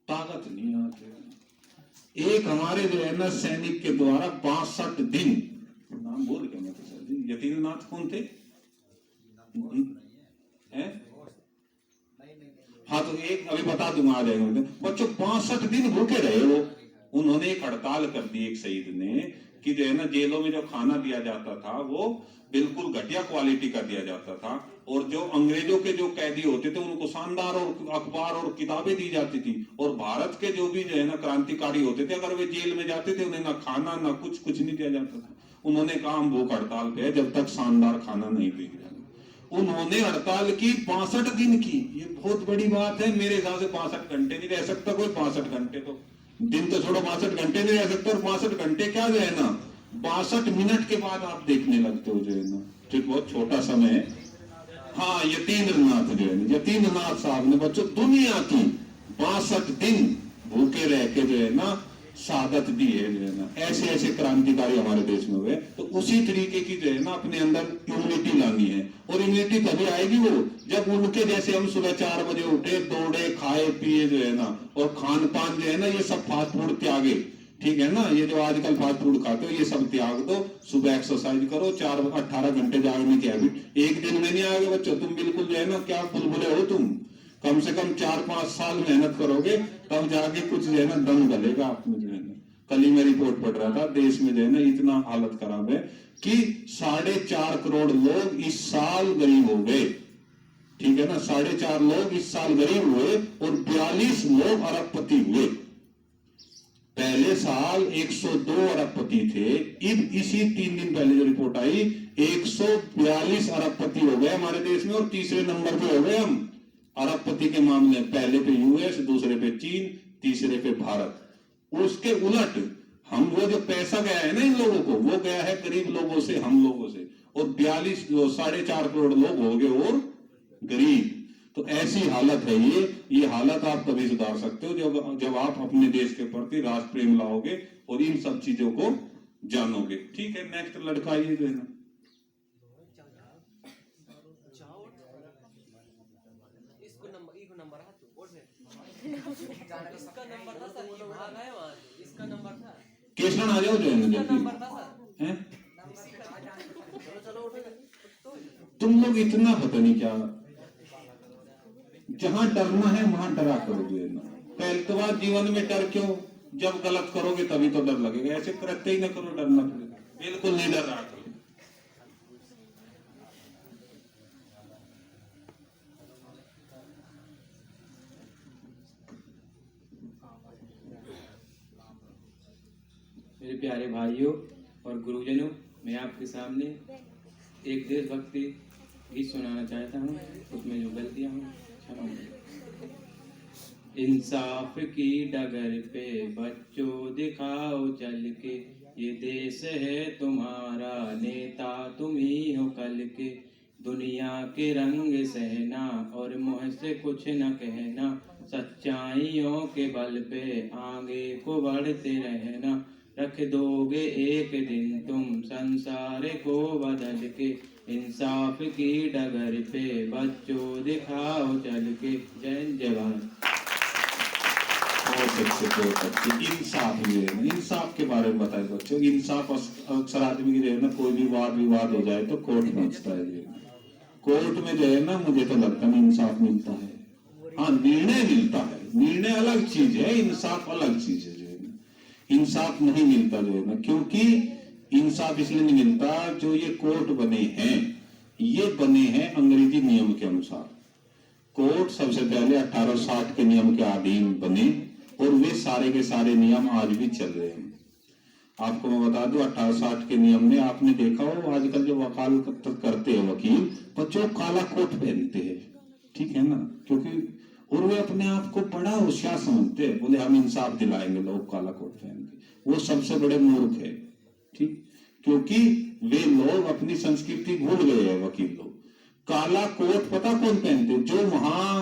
ताकत नहीं आती। एक हमारे जो है ना सैनिक के द्वारा 62 दिन, नाम बोल गया मैं तो सर जी, यतीन्द्रनाथ कौन थे हैं? हाँ तो एक अभी बता दूंगा, आ जाएगा बच्चों। 62 दिन भूखे रहे वो। उन्होंने एक हड़ताल कर दी एक शहीद ने कि जो है ना जेलों में जो खाना दिया जाता था वो बिल्कुल घटिया क्वालिटी का दिया जाता था, और जो अंग्रेजों के जो कैदी होते थे उनको शानदार और अखबार और किताबें दी जाती थी, और भारत के जो भी जो है ना क्रांतिकारी होते थे अगर वे जेल में जाते थे उन्हें ना खाना ना कुछ नहीं दिया जाता था। उन्होंने कहा हम भूख हड़ताल पे है जब तक शानदार खाना नहीं दिया जाएगा। उन्होंने हड़ताल की 62 दिन की। ये बहुत बड़ी बात है। मेरे हिसाब से 65 घंटे नहीं रह सकता कोई। 65 घंटे तो दिन तो छोड़ो, 62 घंटे नहीं रह सकते। और 62 घंटे क्या जो है ना 62 मिनट के बाद आप देखने लगते हो जो है ना, जो बहुत छोटा समय है। हाँ यतीन्द्रनाथ जो है ना, यतीन्द्रनाथ साहब ने बच्चों दुनिया की 62 दिन भूखे रह के जो है ना शहादत दी है जो है ना। ऐसे ऐसे क्रांतिकारी हमारे देश में हुए। तो उसी तरीके की जो है ना अपने अंदर इम्यूनिटी लानी है। और इम्यूनिटी तभी आएगी वो जब उनके जैसे हम सुबह 4 बजे उठे, दौड़े, खाए पिए जो है ना, और खान पान जो है ना ये सब फास्ट फूड त्यागे। ठीक है ना, ये जो आजकल फास्ट फूड खाते हो ये सब त्याग दो। सुबह एक्सरसाइज करो, 18 घंटे जागने की हैबिट एक दिन में नहीं आएगा बच्चों। तुम बिल्कुल जो है ना क्या बुलबुले हो तुम। कम से कम 4-5 साल मेहनत करोगे तब जाके कुछ जो है ना दम गलेगा आप में जो है ना। कल ही मैं रिपोर्ट पढ़ रहा था, देश में जो है ना इतना हालत खराब है कि 4.5 करोड़ लोग इस साल गरीब हो गए। ठीक है ना, 4.5 लोग इस साल गरीब हुए और 42 लोग अरबपति हुए। पहले साल 102 अरबपति थे, अब इसी 3 दिन पहले जो रिपोर्ट आई 142 अरबपति हो गए हमारे देश में। और तीसरे नंबर पे हो गए हम अरबपति के मामले। पहले पे यूएस, दूसरे पे चीन, तीसरे पे भारत। उसके उलट हम वो जो पैसा गया है ना इन लोगों को, वो गया है गरीब लोगों से, हम लोगों से। और 4.5 करोड़ लोग हो गए और गरीब। तो ऐसी हालत है ये हालत आप तभी सुधार सकते हो जब आप अपने देश के प्रति राष्ट्र प्रेम लाओगे और इन सब चीजों को जानोगे। ठीक है, नेक्स्ट लड़का ये जो है ना केशरण आ जाओ जो है ना। तुम लोग इतना पता नहीं क्या, जहां डरना है वहां डरा करो जो है ना। पहले तो बात जीवन में डर क्यों, जब गलत करोगे तभी तो डर लगेगा। ऐसे करते ही ना करो, डरना पड़ेगा। बिल्कुल नहीं डर रहा करो। मेरे प्यारे भाइयों और गुरुजनों, मैं आपके सामने एक देशभक्ति गीत सुनाना चाहता हूँ। उसमें जो गलतियाँ हूँ क्षमा। इंसाफ की डगर पे बच्चों दिखाओ चल के, ये देश है तुम्हारा, नेता तुम ही हो कल के। दुनिया के रंग सहना और मुँह से कुछ न कहना, सच्चाइयों के बल पे आगे को बढ़ते रहना। रख दोगे एक दिन तुम संसार को बदल के, इंसाफ की डगर पे बच्चों दिखाओ चल के। जय जवान। इंसाफ इंसाफ के बारे में बताए बच्चों। इंसाफ अक्सर आदमी की जो है ना कोई भी वाद विवाद हो जाए तो कोर्ट पहुंचता है। कोर्ट में जो है ना मुझे तो लगता नहीं इंसाफ मिलता है। हाँ निर्णय मिलता है, निर्णय अलग चीज है, इंसाफ अलग चीज है। इंसाफ नहीं मिलता जो है ना, क्योंकि इंसाफ इसलिए नहीं मिलता जो ये कोर्ट बने हैं ये बने हैं अंग्रेजी नियम के अनुसार। कोर्ट सबसे पहले 1860 के नियम के अधीन बने और वे सारे के सारे नियम आज भी चल रहे हैं। आपको मैं बता दूं 1860 के नियम में आपने देखा हो आजकल जो वकालत करते हैं वकील, बच्चों काला कोट पहनते हैं। ठीक है ना, क्योंकि और वे अपने आप को बड़ा होशियार समझते हैं, बोले हम इंसाफ दिलाएंगे लोग काला कोट पहन के। वो सबसे बड़े मूर्ख है। ठीक, क्योंकि वे लोग अपनी संस्कृति भूल गए हैं वकील लोग। काला कोट पता कौन पहनते, जो वहां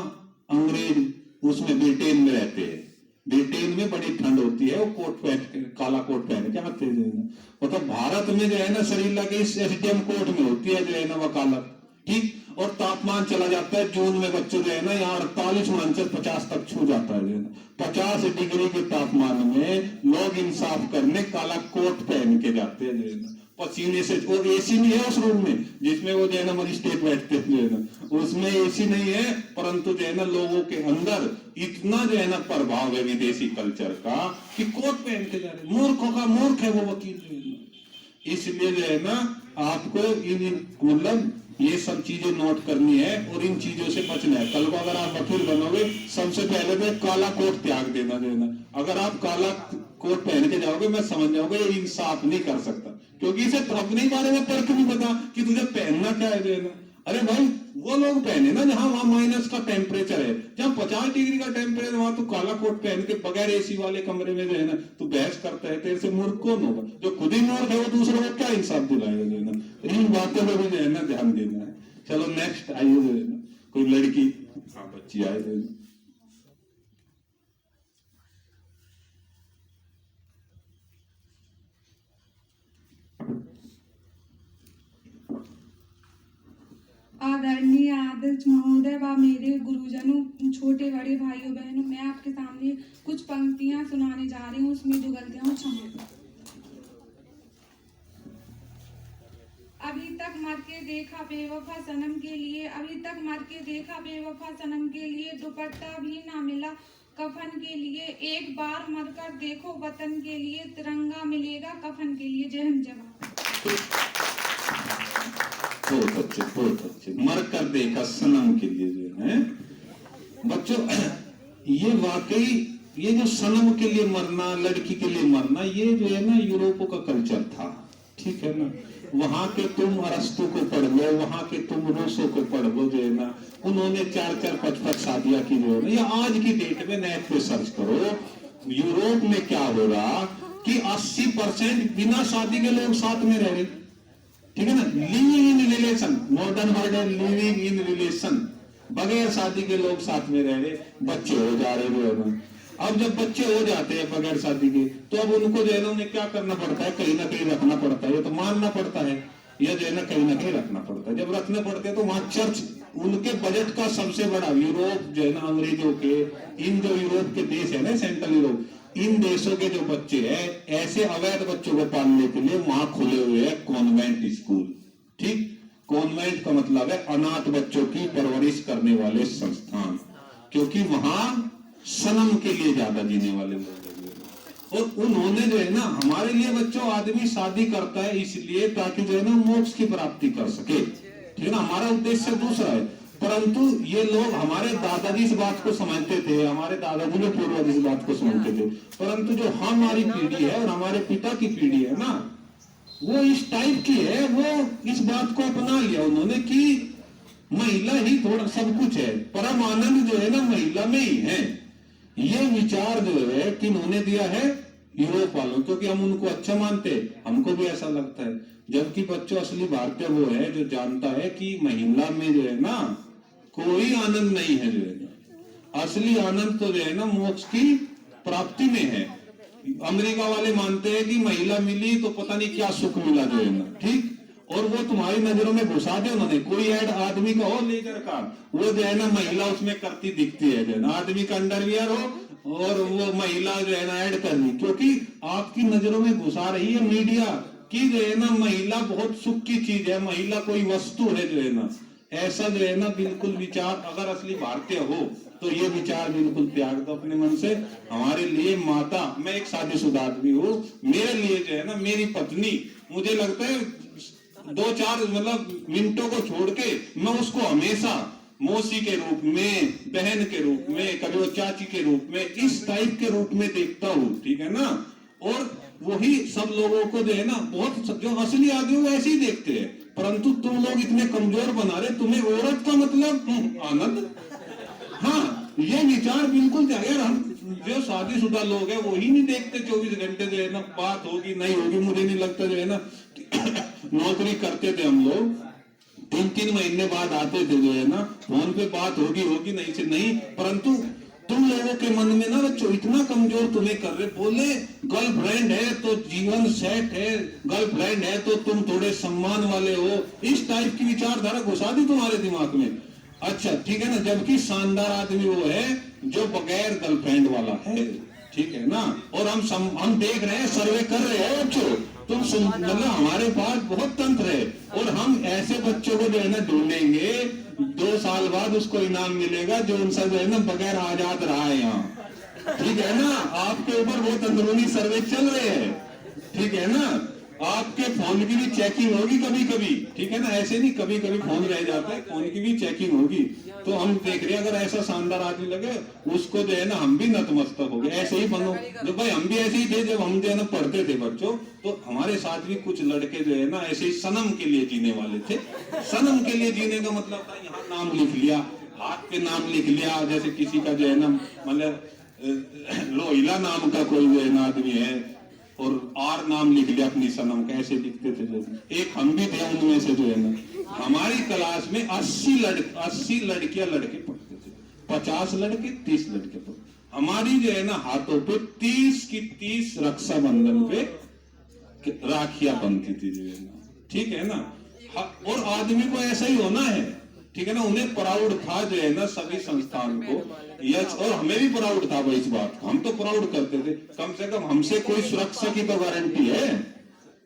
अंग्रेज उसमें ब्रिटेन में रहते हैं। ब्रिटेन में बड़ी ठंड होती है, वो कोट पहन काला कोट पहन के आते हैं। मतलब भारत में जो है ना शरीर लगे एसडीएम कोर्ट में होती है जो है ना वकालत। ठीक। और तापमान चला जाता है जून में बच्चों जो है ना यहाँ 48, 49, 50 तक छू जाता है। 50 डिग्री के तापमान में लोग इंसाफ करने काला कोट पहन के जाते हैं जो है ना, पसीने से। और एसी नहीं है उस रूम में जिसमें वो जो है ना मजिस्ट्रेट बैठते हैं जो है ना, उसमें एसी नहीं है, परंतु जो है ना लोगों के अंदर इतना जो है ना प्रभाव है विदेशी कल्चर का कि कोट पहन के जा रहे। मूर्खों का मूर्ख है वो वकील जो है ना। इसलिए जो है ना आपको इन मतलब ये सब चीजें नोट करनी है और इन चीजों से बचना है। कल को अगर आप वकील बनोगे सबसे पहले तो काला कोट त्याग देना देना। अगर आप काला कोट पहन के जाओगे मैं समझ जाऊंगा ये इंसाफ नहीं कर सकता, क्योंकि इसे तो अपने बारे में तर्क नहीं पता कि तुझे पहनना क्या है देना। अरे भाई वो लोग पहने ना जहां वहां माइनस का टेम्परेचर है, जहां 50 डिग्री का टेम्परेचर, वहां तू काला कोट पहन के बगैर एसी वाले कमरे में जो है ना तू बहस करता है। तेरे से मूर्ख कौन होगा? जो खुद ही मूर्ख है वो दूसरों को क्या इंसाफ दिलाएगा जो है ना। इन बातों पर भी जो है ना ध्यान देना है। चलो नेक्स्ट आइए जो है ना कोई लड़की बच्ची आए जो है ना। आदरणीय अध्यक्ष महोदय व मेरे गुरुजनों, छोटे बड़े भाइयों बहनों, मैं आपके सामने कुछ पंक्तियां सुनाने जा रही हूँ। उसमें जो गलतियां हो क्षमा करें। अभी तक मर के देखा बेवफा सनम के लिए, अभी तक मर के देखा बेवफा सनम के लिए, दुपट्टा भी ना मिला कफन के लिए। एक बार मरकर देखो वतन के लिए, तिरंगा मिलेगा कफन के लिए। जय हिंद जवान। बहुत अच्छे मर कर देखा सनम के लिए जो है बच्चों। ये वाकई ये जो सनम के लिए मरना, लड़की के लिए मरना, ये जो है ना यूरोप का कल्चर था, ठीक है ना। वहां के तुम अरस्तु को पढ़ लो, वहां के तुम रूसो को पढ़ लो जो है ना, उन्होंने 4-4, 5-5 शादियां की जो है ना। या आज की डेट में नेट पे सर्च करो यूरोप में क्या हो रहा कि 80% बिना शादी के लोग साथ में रह रहे, ठीक है ना। Living in relation, modern word है लिविंग इन रिलेशन, बगैर शादी के लोग साथ में रह रहे, बच्चे हो जा रहे हैं। अब जब बच्चे हो जाते हैं बगैर शादी के, तो अब उनको जो है ना उन्हें क्या करना पड़ता है, कहीं ना कहीं रखना पड़ता है। ये तो मानना पड़ता है, या जो है ना कहीं रखना पड़ता है। जब रखने पड़ते हैं तो वहां चर्च उनके बजट का सबसे बड़ा, यूरोप जो है ना अंग्रेजों के, इन जो यूरोप के देश है ना सेंट्रल यूरोप, इन देशों के जो बच्चे हैं ऐसे अवैध बच्चों को पालने के लिए वहां खुले हुए हैं कॉन्वेंट स्कूल, ठीक। कॉन्वेंट का मतलब है अनाथ बच्चों की परवरिश करने वाले संस्थान, क्योंकि वहां सनम के लिए ज्यादा जीने वाले लोग हैं। और उन्होंने जो है ना हमारे लिए बच्चों आदमी शादी करता है इसलिए ताकि जो है ना मोक्ष की प्राप्ति कर सके, ठीक है ना। हमारा उद्देश्य दूसरा है, परंतु ये लोग, हमारे दादाजी इस बात को समझते थे, हमारे दादाजी के पूर्वज इस बात को समझते थे, परंतु जो हमारी पीढ़ी है और हमारे पिता की पीढ़ी है ना, वो इस टाइप की है। वो इस बात को अपना लिया उन्होंने कि महिला ही थोड़ा सब कुछ है, परम आनंद जो है ना महिला में ही है। ये विचार जो है कि उन्होंने दिया है यूरोप वालों, क्योंकि हम उनको अच्छा मानते हैं, हमको भी ऐसा लगता है। जबकि बच्चों असली भारतीय वो है जो जानता है कि महिला में जो है ना कोई आनंद नहीं है, जो है ना असली आनंद तो जो है ना मोक्ष की प्राप्ति में है। अमेरिका वाले मानते हैं कि महिला मिली तो पता नहीं क्या सुख मिला जो है ना, ठीक। और वो तुम्हारी नजरों में घुसा दे उन्होंने, कोई ऐड आदमी का हो लेकर का, वो जो है ना महिला उसमें करती दिखती है जो है ना, आदमी का अंडरवियर हो और वो महिला जो है ना ऐड करनी, क्योंकि आपकी नजरों में घुसा रही है मीडिया कि जो है ना महिला बहुत सुख की चीज है, महिला कोई वस्तु है जो है ना। ऐसा जो है ना बिल्कुल विचार अगर असली भारतीय हो तो ये विचार बिल्कुल त्याग दो अपने मन से। हमारे लिए माता, मैं एक शादीशुदा आदमी हूँ, मेरे लिए जो है ना मेरी पत्नी, मुझे लगता है 2-4 मतलब मिनटों को छोड़ के मैं उसको हमेशा मौसी के रूप में, बहन के रूप में, कभी वो चाची के रूप में, इस टाइप के रूप में देखता हूँ, ठीक है ना। और वही सब लोगों को जो है ना बहुत जो असली आदमी वो ऐसे ही देखते हैं, परंतु तुम लोग इतने कमजोर बना रहे, तुम्हें औरत का मतलब आनंद। हाँ, ये विचार बिल्कुल यार, हम जो शादीशुदा लोग हैं वो ही नहीं देखते 24 घंटे जो है ना बात होगी नहीं होगी। मुझे नहीं लगता जो है ना नौकरी करते थे हम लोग 3-3 महीने बाद आते थे जो है ना, फोन पे बात होगी नहीं से नहीं, परंतु तुम लोगों के मन में ना बच्चों इतना कमजोर तुम्हें कर रहे, बोले गर्लफ्रेंड है तो जीवन सेट है, गर्लफ्रेंड है तो तुम थोड़े सम्मान वाले हो, इस टाइप की विचारधारा घुसा दी तुम्हारे दिमाग में। अच्छा ठीक है ना, जबकि शानदार आदमी वो है जो बगैर गर्लफ्रेंड वाला है, ठीक है ना। और हम देख रहे हैं, सर्वे कर रहे हैं बच्चों, तुम मतलब हमारे पास बहुत तंत्र है, और हम ऐसे बच्चों को जो है ना ढूंढेंगे, 2 साल बाद उसको इनाम मिलेगा जो उनसे जो है ना बगैर आजाद रहा है यहाँ, ठीक है ना। आपके ऊपर बहुत अंदरूनी सर्वे चल रहे हैं, ठीक है ना। आपके फोन की भी चेकिंग होगी कभी कभी, ठीक है ना, ऐसे नहीं कभी कभी फोन रह जाता है, फोन की भी चेकिंग होगी। तो हम देख रहे हैं अगर ऐसा शानदार आदमी लगे उसको जो है ना हम भी नतमस्तक हो गए, ऐसे ही बनो। जो भाई हम भी ऐसे ही थे जब हम जो है ना पढ़ते थे बच्चों, तो हमारे साथ भी कुछ लड़के जो है ना ऐसे ही सनम के लिए जीने वाले थे। सनम के लिए जीने का मतलब था यहाँ नाम लिख लिया, हाथ पे नाम लिख लिया, जैसे किसी का जो है ना मतलब लोहिला नाम का कोई जो है ना आदमी है और आर नाम लिख लिया अपनी सनम का, ऐसे लिखते थे। जो एक हम भी थे उनमें से जो है ना, हमारी क्लास में 80 लड़कियां लड़के पढ़ते थे, 50 लड़के 30 लड़के पढ़ते। हमारी जो है ना हाथों पे 30 की 30 रक्षाबंधन पे राखियां बनती थी जो है ना, ठीक है ना। और आदमी को ऐसा ही होना है, ठीक है ना। उन्हें प्राउड था जो है ना सभी संस्थान को, यस, और हमें भी प्राउड था भाई इस बात, हम तो प्राउड करते थे, कम से कम हमसे कोई सुरक्षा की तो गारंटी है,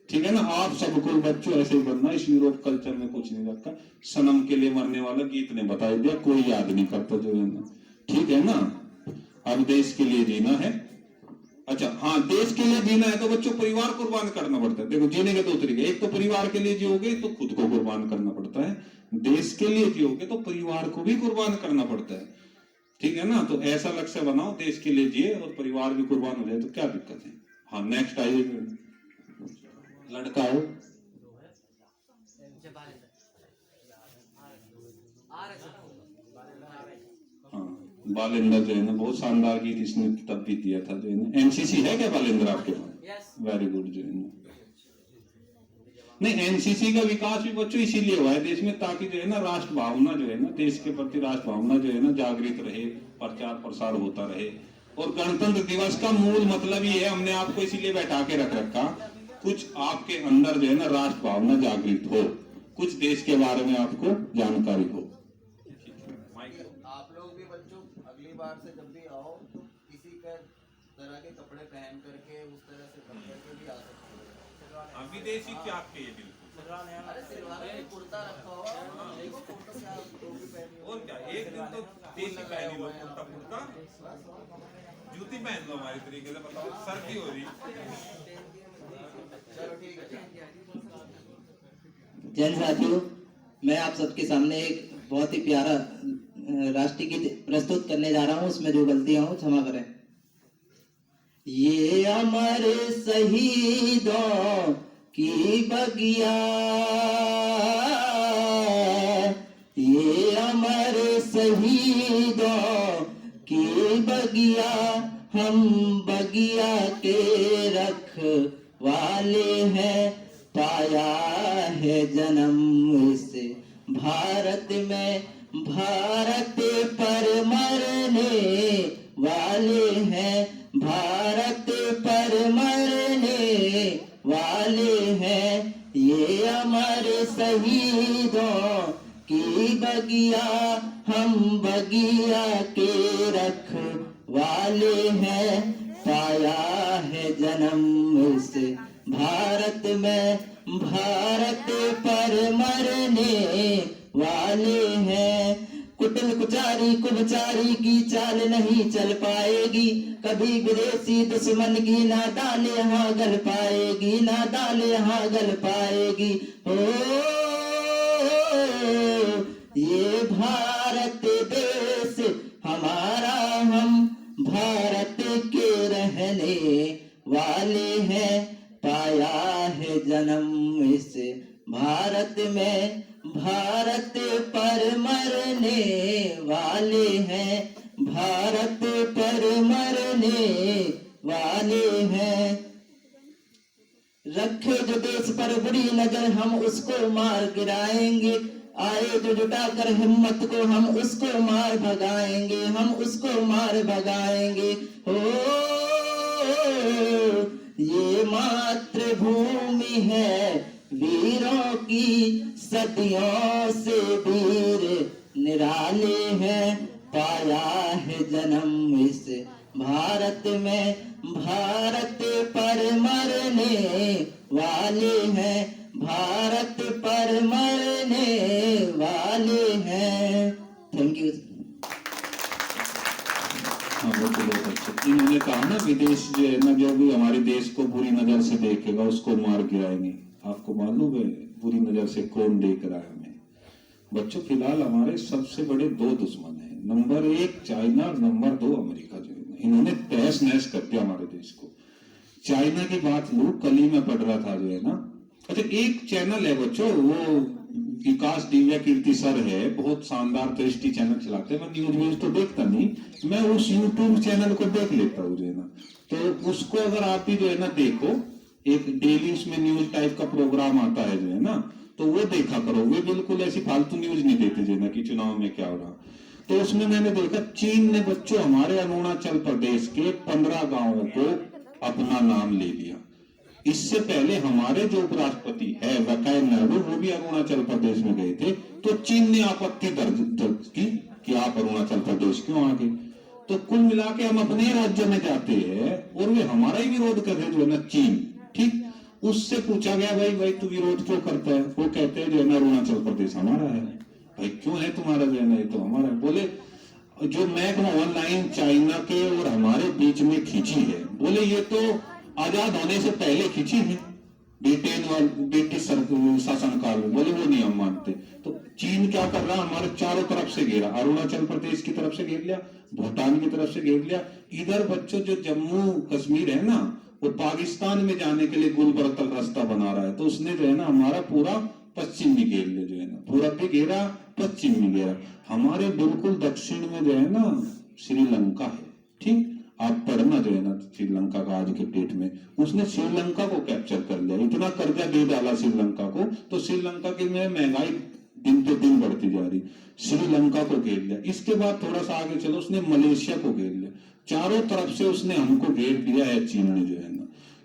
ठीक है ना। आप सबको बच्चों ऐसे ही बनना, इस यूरोप कल्चर में कुछ नहीं रखा। सनम के लिए मरने वाला गीत ने बता दिया, कोई याद नहीं करता जो है ना, ठीक है ना। अब देश के लिए जीना है, अच्छा हाँ, देश के लिए जीना है तो बच्चों परिवार कुर्बान करना पड़ता है। देखो जीने के 2 तरीके, एक तो परिवार के लिए जियोगे तो खुद को कुर्बान करना पड़ता है, देश के लिए जियोगे तो परिवार को भी कुर्बान करना पड़ता है, ठीक है ना। तो ऐसा लक्ष्य बनाओ, देश के लिए जिए और परिवार भी कुर्बान हो जाए तो क्या दिक्कत है। हाँ नेक्स्ट आइए, लड़का हो, हाँ बालेंद्र जो है ना बहुत शानदार गीत इसने तब भी दिया था जो है ना। एनसीसी है क्या बालेंद्र आपके पास? वेरी गुड जो है ना। नहीं, एनसीसी का विकास भी बच्चों इसीलिए हुआ है देश में, ताकि जो है ना राष्ट्र भावना जो है ना, देश के प्रति राष्ट्र भावना जो है ना जागृत रहे, प्रचार प्रसार होता रहे। और गणतंत्र दिवस का मूल मतलब ये है, हमने आपको इसीलिए बैठा के रख रखा, कुछ आपके अंदर जो है ना राष्ट्र भावना जागृत हो, कुछ देश के बारे में आपको जानकारी हो। आप लोग भी बच्चों अगली बार से जब भी आओ तो किसी का तरह के कपड़े पहन करके उस तरह से पहन करके भी आ सकते हो। विदेशी क्या आपके ये बिल्कुल, अरे सिलवार में कुर्ता रखा हुआ है, देखो फोटो से आप टोपी पहनी हो। और क्या एक दिन तो देशी पहन लो, कुर्ता कुर्ता, जूती पहन लो हमारे तरीके से, बताओ सर्दी हो रही। चलो ठीक है। जैन साथियों, मैं आप सबके सामने एक बहुत ही प्यारा राष्ट्रीय गीत प्रस्तुत करने जा रहा हूँ, उसमें जो गलतियां हो क्षमा करें। ये अमर शहीदों की बगिया, ये अमर शहीदों की बगिया, हम बगिया के रखवाले हैं, पाया है जन्म इस भारत में, भारत पर मरने वाले हैं, भारत पर मरने वाले हैं, ये अमर शहीदों की बगिया, हम बगिया के रखवाले हैं, पाया है जन्म इस भारत में, भारत पर मरने वाले हैं। कुटिल कुचारी कुबचारी की चाल नहीं चल पाएगी, कभी विदेशी दुश्मन की नादान यहाँ गल पाएगी, नादान यहाँ गल पाएगी। ओ ये भारत देश हमारा, हम भारत के रहने वाले हैं, पाया है जन्म इस भारत में, भारत पर मरने वाले हैं, भारत पर मरने वाले हैं। रखे जो देश पर बुरी नजर हम उसको मार गिराएंगे, आए जो जुटाकर हिम्मत को, हम उसको मार भगाएंगे, हम उसको मार भगाएंगे। हो ये मातृभूमि है वीरों की, सदियों से वीर निराले हैं। पाया है जन्म इस भारत में, भारत पर मरने वाले हैं, भारत पर मरने वाले हैं। Thank you. हाँ, वो तो बहुत अच्छा। इन्होंने कहा ना विदेश जो है ना, जो भी हमारे देश को बुरी नजर से देखेगा उसको मार गिराएंगे। आपको मालूम है बुरी नजर से कौन देख रहा है हमें? बच्चों, फिलहाल हमारे सबसे बड़े दो दुश्मन हैं, नंबर 1 चाइना, नंबर 2 अमेरिका। जो है इन्होंने तहस नहस कर दिया हमारे देश को। चाइना की बात लू, कल ही में पढ़ रहा था जो है ना। अच्छा, एक चैनल है बच्चों, वो विकास दिव्या कीर्ति सर है, बहुत शानदार दृष्टि चैनल चलाते हैं। मैं न्यूज व्यूज तो देखता नहीं, मैं उस यूट्यूब चैनल को देख लेता हूँ जो है ना। तो उसको अगर आप भी जो है ना देखो, एक डेली उसमें न्यूज टाइप का प्रोग्राम आता है जो है ना, तो वो देखा करो। वे बिल्कुल ऐसी फालतू न्यूज नहीं देते जो है ना कि चुनाव में क्या हो रहा। तो उसमें मैंने देखा चीन ने बच्चों हमारे अरुणाचल प्रदेश के 15 गांवों को अपना नाम ले लिया। इससे पहले हमारे जो उपराष्ट्रपति है वेंकैया नायडू, वो भी अरुणाचल प्रदेश में गए थे, तो चीन ने आपत्ति दर्ज की कि आप अरुणाचल प्रदेश क्यों आ गए। तो कुल मिला के हम अपने राज्य में जाते हैं और वे हमारा ही विरोध कर रहे जो है ना, चीन। ठीक, उससे पूछा गया भाई तू विरोध क्यों करता है? वो कहते हैं जो है ना अरुणाचल प्रदेश हमारा है। भाई क्यों है तुम्हारा जो है ना? ये तो हमारा है। बोले जो मैकमोहन लाइन चाइना के और हमारे बीच में खींची है, बोले ये तो आजाद होने से पहले खींची है, ब्रिटिश शासनकाल में। बोले वो नहीं हम मानते। तो चीन क्या कर रहा, हमारे चारों तरफ से घेरा, अरुणाचल प्रदेश की तरफ से घेर लिया, भूटान की तरफ से घेर लिया। इधर बच्चों जो जम्मू कश्मीर है ना, वो पाकिस्तान में जाने के लिए गुलबर्तल रास्ता बना रहा है। तो उसने जो है ना हमारा पूरा पश्चिम में घेर लिया जो है ना, पूरब भी घेरा, पश्चिम में घेरा। हमारे बिल्कुल दक्षिण में जो है ना श्रीलंका है। ठीक, आप पढ़ना जो है ना श्रीलंका का आज के डेट में, उसने श्रीलंका को कैप्चर कर लिया। इतना कर्जा दे डाला श्रीलंका को, तो श्रीलंका की में महंगाई दिन पे दिन बढ़ती जा रही। श्रीलंका को घेर लिया। इसके बाद थोड़ा सा आगे चलो, उसने मलेशिया को घेर लिया। चारों तरफ से उसने हमको घेर लिया है चीन ने जो है ना।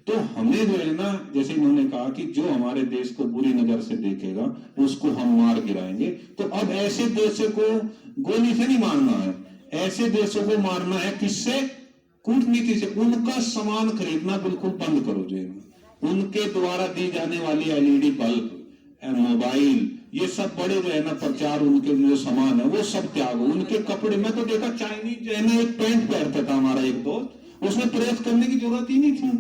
तो हमें जो है ना, जैसे इन्होंने कहा कि जो हमारे देश को बुरी नजर से देखेगा उसको हम मार गिराएंगे। तो अब ऐसे देशों को गोली से नहीं मारना है, ऐसे देशों को मारना है किससे? कूटनीति से। उनका सामान खरीदना बिल्कुल बंद करो जो है। उनके द्वारा दी जाने वाली एलईडी बल्ब, मोबाइल, ये सब बड़े जो है ना प्रचार, उनके जो सामान है वो सब त्यागो। उनके कपड़े, मैं तो देखा चाइनीज जो है ना एक पैंट पहनता था हमारा एक दोस्त, उसमें प्रेस करने की जरूरत ही नहीं थी।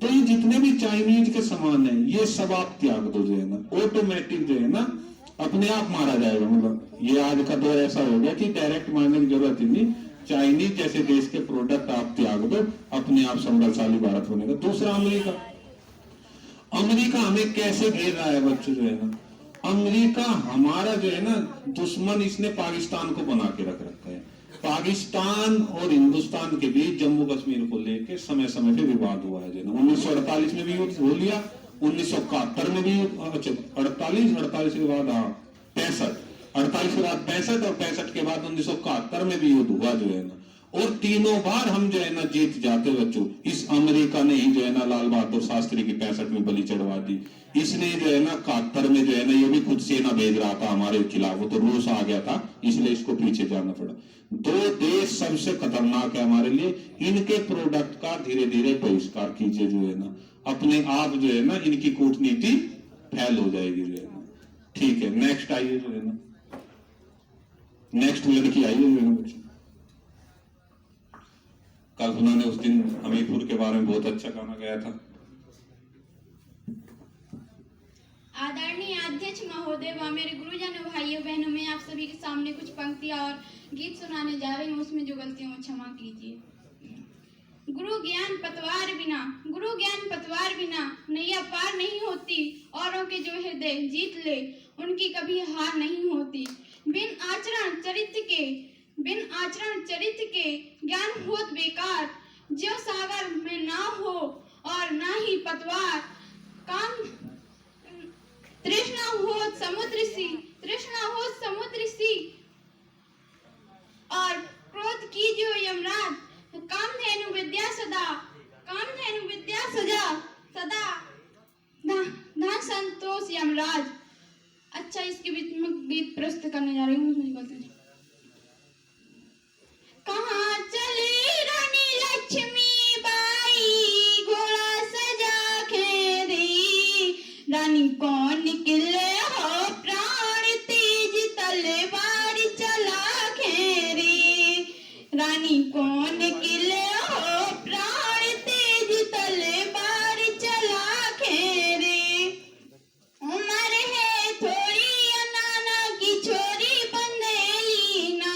तो ये जितने भी चाइनीज के सामान है ये सब आप त्याग दो जो है ना, ऑटोमेटिक जो है ना अपने आप मारा जाएगा। मतलब ये आज का दौर ऐसा हो गया कि डायरेक्ट मारने की जरूरत ही नहीं। चाइनीज जैसे देश के प्रोडक्ट आप त्याग दो, अपने आप समृद्धशाली भारत बनेगा। दूसरा अमेरिका। अमेरिका हमें कैसे घेर रहा है बच्चों जो है ना, अमेरिका हमारा जो है ना दुश्मन, इसने पाकिस्तान को बना के रख रखा है। पाकिस्तान और हिंदुस्तान के बीच जम्मू कश्मीर को लेकर समय समय पे विवाद हुआ है। 1948 में भी युद्ध हो लिया, 1971 में भी, 48 के बाद, हाँ 48 के बाद 65 और 65 के बाद 1971 में भी युद्ध हुआ जो है ना। और तीनों बार हम जो है ना जीत जाते बच्चों। इस अमेरिका ने ही जो है ना लाल बहादुर शास्त्री की 65 में बलि चढ़वा दी। इसने जो है ना 71 में जो है ना ये भी खुद सेना भेज रहा था हमारे खिलाफ, वो तो रूस आ गया था, इसलिए इसको पीछे जाना पड़ा। दो देश सबसे खतरनाक है हमारे लिए। इनके प्रोडक्ट का धीरे धीरे बहिष्कार कीजिए जो है ना, अपने आप जो है ना इनकी कूटनीति फैल हो जाएगी जो है ना। ठीक है, नेक्स्ट आइए जो है ना, नेक्स्ट लड़की आइए जो है ना बच्चों। कल उन्होंने उस दिन हमीरपुर के बारे में बहुत अच्छा गाना गाया था। आदरणीय अध्यक्ष महोदय व मेरे गुरुजनों, भाइयों बहनों, मैं आप सभी के सामने कुछ पंक्तियां और गीत सुनाने जा रही हूँ। उसमें जो गलतियों में क्षमा कीजिए। गुरु ज्ञान पतवार बिना नैया पार नहीं होती। औरों के जो हृदय जीत ले उनकी कभी हार नहीं होती। बिन आचरण चरित्र के ज्ञान होत बेकार। जो सागर में ना हो और ना ही पतवार। काम तृष्णा होत गीत प्रस्तुत करने जा रही हूँ, उसमें निकलते हैं। कहाँ चली रानी लक्ष्मी बाई, घोड़ा सजा खेरी, रानी कौन निकले हो प्राण तेज तलवार चला खेरी, रानी कौन निकले हो प्राण तेज तलवार चला खेरी, उमर है थोड़ी अनाना की छोरी बंदेली ना,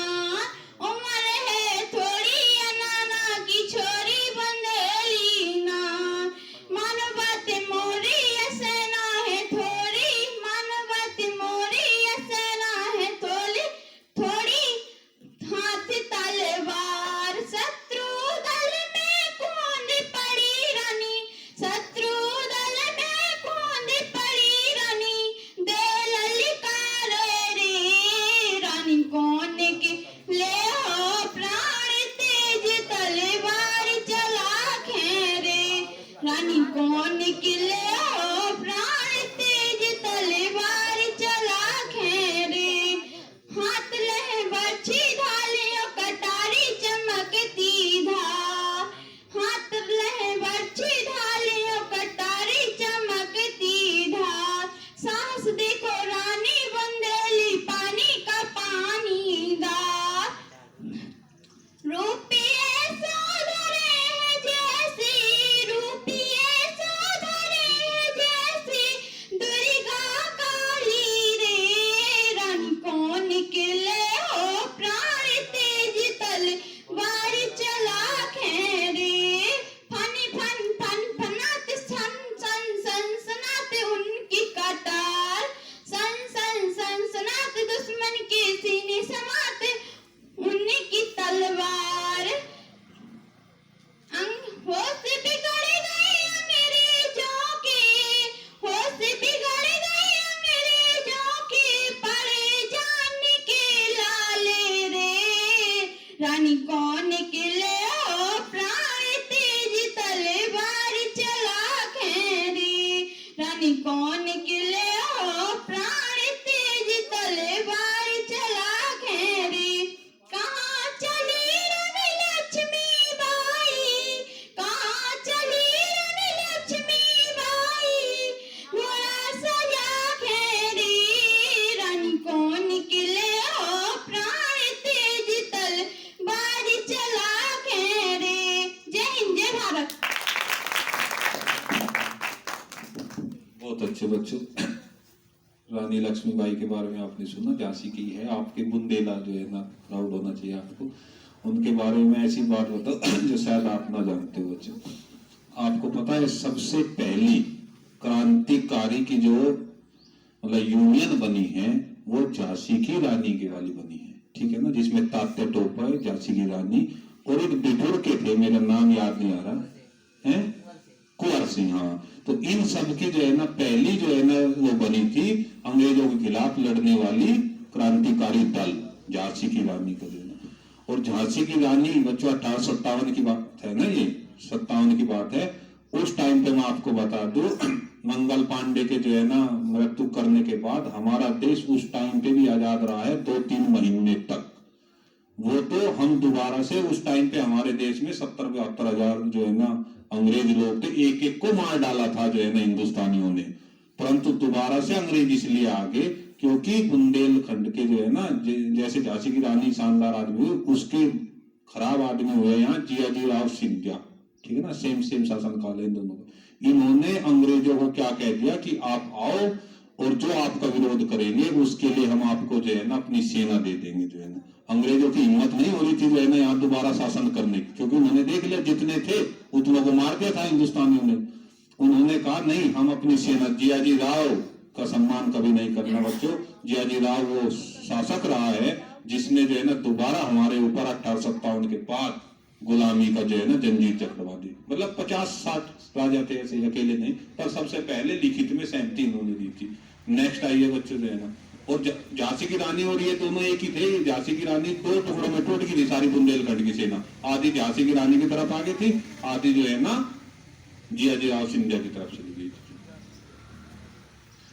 उमर है थोड़ी अनाना की छोरी बंदेली ना, मानो बात मोरी सेना है थोड़ी, मानो बात मोरी सेना है थोड़ी थोड़ी, हाथ तलवार शत्रु दल में कूद पड़ी रानी, शत्रु दल में कूद पड़ी रानी, दे ललकार रे, रानी कौन के ले हो प्राण तेज तलवार चला खेरे, रानी कौन के ले हो प्राण तेज तलवार चला खेरे, हाथ लह बची ढालियों कटारी चमकती धार, हाथ लह बची ढालियों कटारी चमकती धार, साहस देखो रानी बंदेली पानी का पानी दार, रूपिये सौधरे हैं जैसी, रूपिये सौधरे हैं जैसी, दुर्गा काली रे, रानी कौन निकले हो प्राण तेज तलवार चला खेरे, फनी फन फन फनाते सन सन सनसनाते उनकी कटार, सन सन सनसनाते दुश्मन के सीने समाते उनकी तलवार, होश बिगड़ गए अंग्रेजों के, होश बिगड़ गए अंग्रेजों के, पड़े जान के लाले रे, रानी कौन निकले हो प्राण तेज तलवार चला खेरे, रानी कौन निकले हो प्राण तेज तलवार चला खेरे, कहाँ चली रानी लक्ष्मी बाई, कहाँ चली रानी लक्ष्मी बाई, घोड़ा सजा खेरी, रानी कौन निकले हो प्राण तेज तलवार चला खेरे। जय हिंद, जय भारत। बहुत अच्छे बच्चों, रानी लक्ष्मीबाई के बारे में आपने सुना, झांसी की है, आपके बुंदेला जो है ना, प्राउड होना चाहिए आपको। उनके बारे में ऐसी बात बताओ जो शायद आप ना जानते हो बच्चों। आपको पता है सबसे पहली क्रांतिकारी की जो मतलब यूनियन बनी है वो झांसी की रानी के वाली बनी है, ठीक है ना, जिसमें तात्या टोपा है, झांसी की रानी, और एक बिठुर के थे, मेरा नाम याद नहीं आ रहा है, कुंवर सिंह। हाँ, तो इन सब की जो है ना पहली जो है ना वो बनी थी अंग्रेजों के खिलाफ लड़ने वाली क्रांतिकारी दल, झांसी की रानी का जो है ना। और झांसी की रानी बच्चों 1857 की बात है ना, ये 57 की बात है। उस टाइम पे मैं आपको बता दूं, मंगल पांडे के जो है ना मृत्यु करने के बाद हमारा देश उस टाइम पे भी आजाद रहा है 2-3 महीने तक। वो तो हम दोबारा से उस टाइम पे हमारे देश में 70-72 हजार जो है ना अंग्रेज लोग थे, एक एक को मार डाला था जो है ना हिंदुस्तानियों ने। परंतु दोबारा से अंग्रेज इसलिए आगे क्योंकि बुंदेलखंड के जो है ना जैसे झांसी की रानी शानदार आदमी हुई, उसके खराब आदमी हुए यहाँ जियाजी राव सिंधिया, ठीक है ना, सेम शासनकाल है इन दोनों का। इन्होंने अंग्रेजों को क्या कह दिया कि आप आओ और जो आपका विरोध करेंगे उसके लिए हम आपको जो है ना अपनी सेना दे देंगे जो है ना। अंग्रेजों की हिम्मत नहीं हो रही थी जो है ना यहाँ दोबारा शासन करने की, क्योंकि उन्होंने देख लिया जितने थे उतनों को मार दिया था हिंदुस्तानियों ने। उन्होंने कहा नहीं, हम अपनी सेना, जियाजी राव का सम्मान कभी नहीं करना बच्चों। जियाजी राव वो शासक रहा है जिसने जो है ना दोबारा हमारे ऊपर 1857 के बाद गुलामी का जो है ना जंजीर चक्रवा दी। मतलब 50-60 राजा थे ऐसे, अकेले नहीं, पर सबसे पहले लिखित में सहमति इन्होंने दी थी। नेक्स्ट आइए बच्चों जो है ना, और झांसी की रानी और ये दोनों एक ही थे। झांसी की रानी 2 टुकड़ों में टूट गई थी सारी बुंदेलखंड की सेना, आधी झांसी की रानी की तरफ आ गई थी, आधी जो है ना जियाजी राव सिंधिया की तरफ चली गई थी।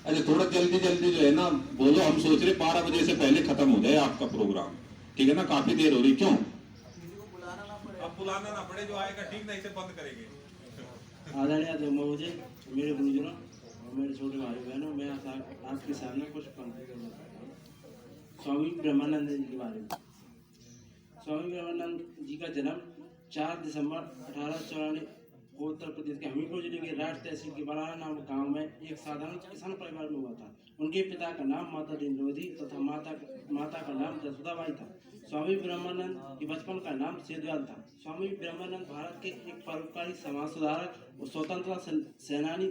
अच्छा थोड़ा जल्दी जल्दी जो है ना बोलो, हम सोच रहे 12 बजे से पहले खत्म हो जाए आपका प्रोग्राम, ठीक है ना? काफी देर हो रही, क्यों? किसी को बुलाना ना पड़े। अब बुलाना ना पड़े, जो आएगा ठीक, नहीं से बंद करेंगे। आदरणीय अध्यक्ष महोदय, मेरे गुरुजनों और मेरे छोटे भाई बहनों, मैं आपके सामने कुछ पंक्ति करना चाहता हूँ स्वामी ब्रह्मानंद जी के बारे में। स्वामी ब्रह्मानंद जी का जन्म 4 दिसंबर 1894 को उत्तर प्रदेश के हमीरपुर जिले के राज तहसील के बड़ाना नाम गांव में एक साधारण किसान परिवार में हुआ था। उनके पिता का नाम माता दीनद्रौदी तथा माता का नाम जसोदाबाई था। स्वामी ब्रह्मानंद के बचपन का नाम सेदवाल था। स्वामी ब्रह्मानंद भारत के एक परोपकारी समाज सुधारक और स्वतंत्रता सेनानी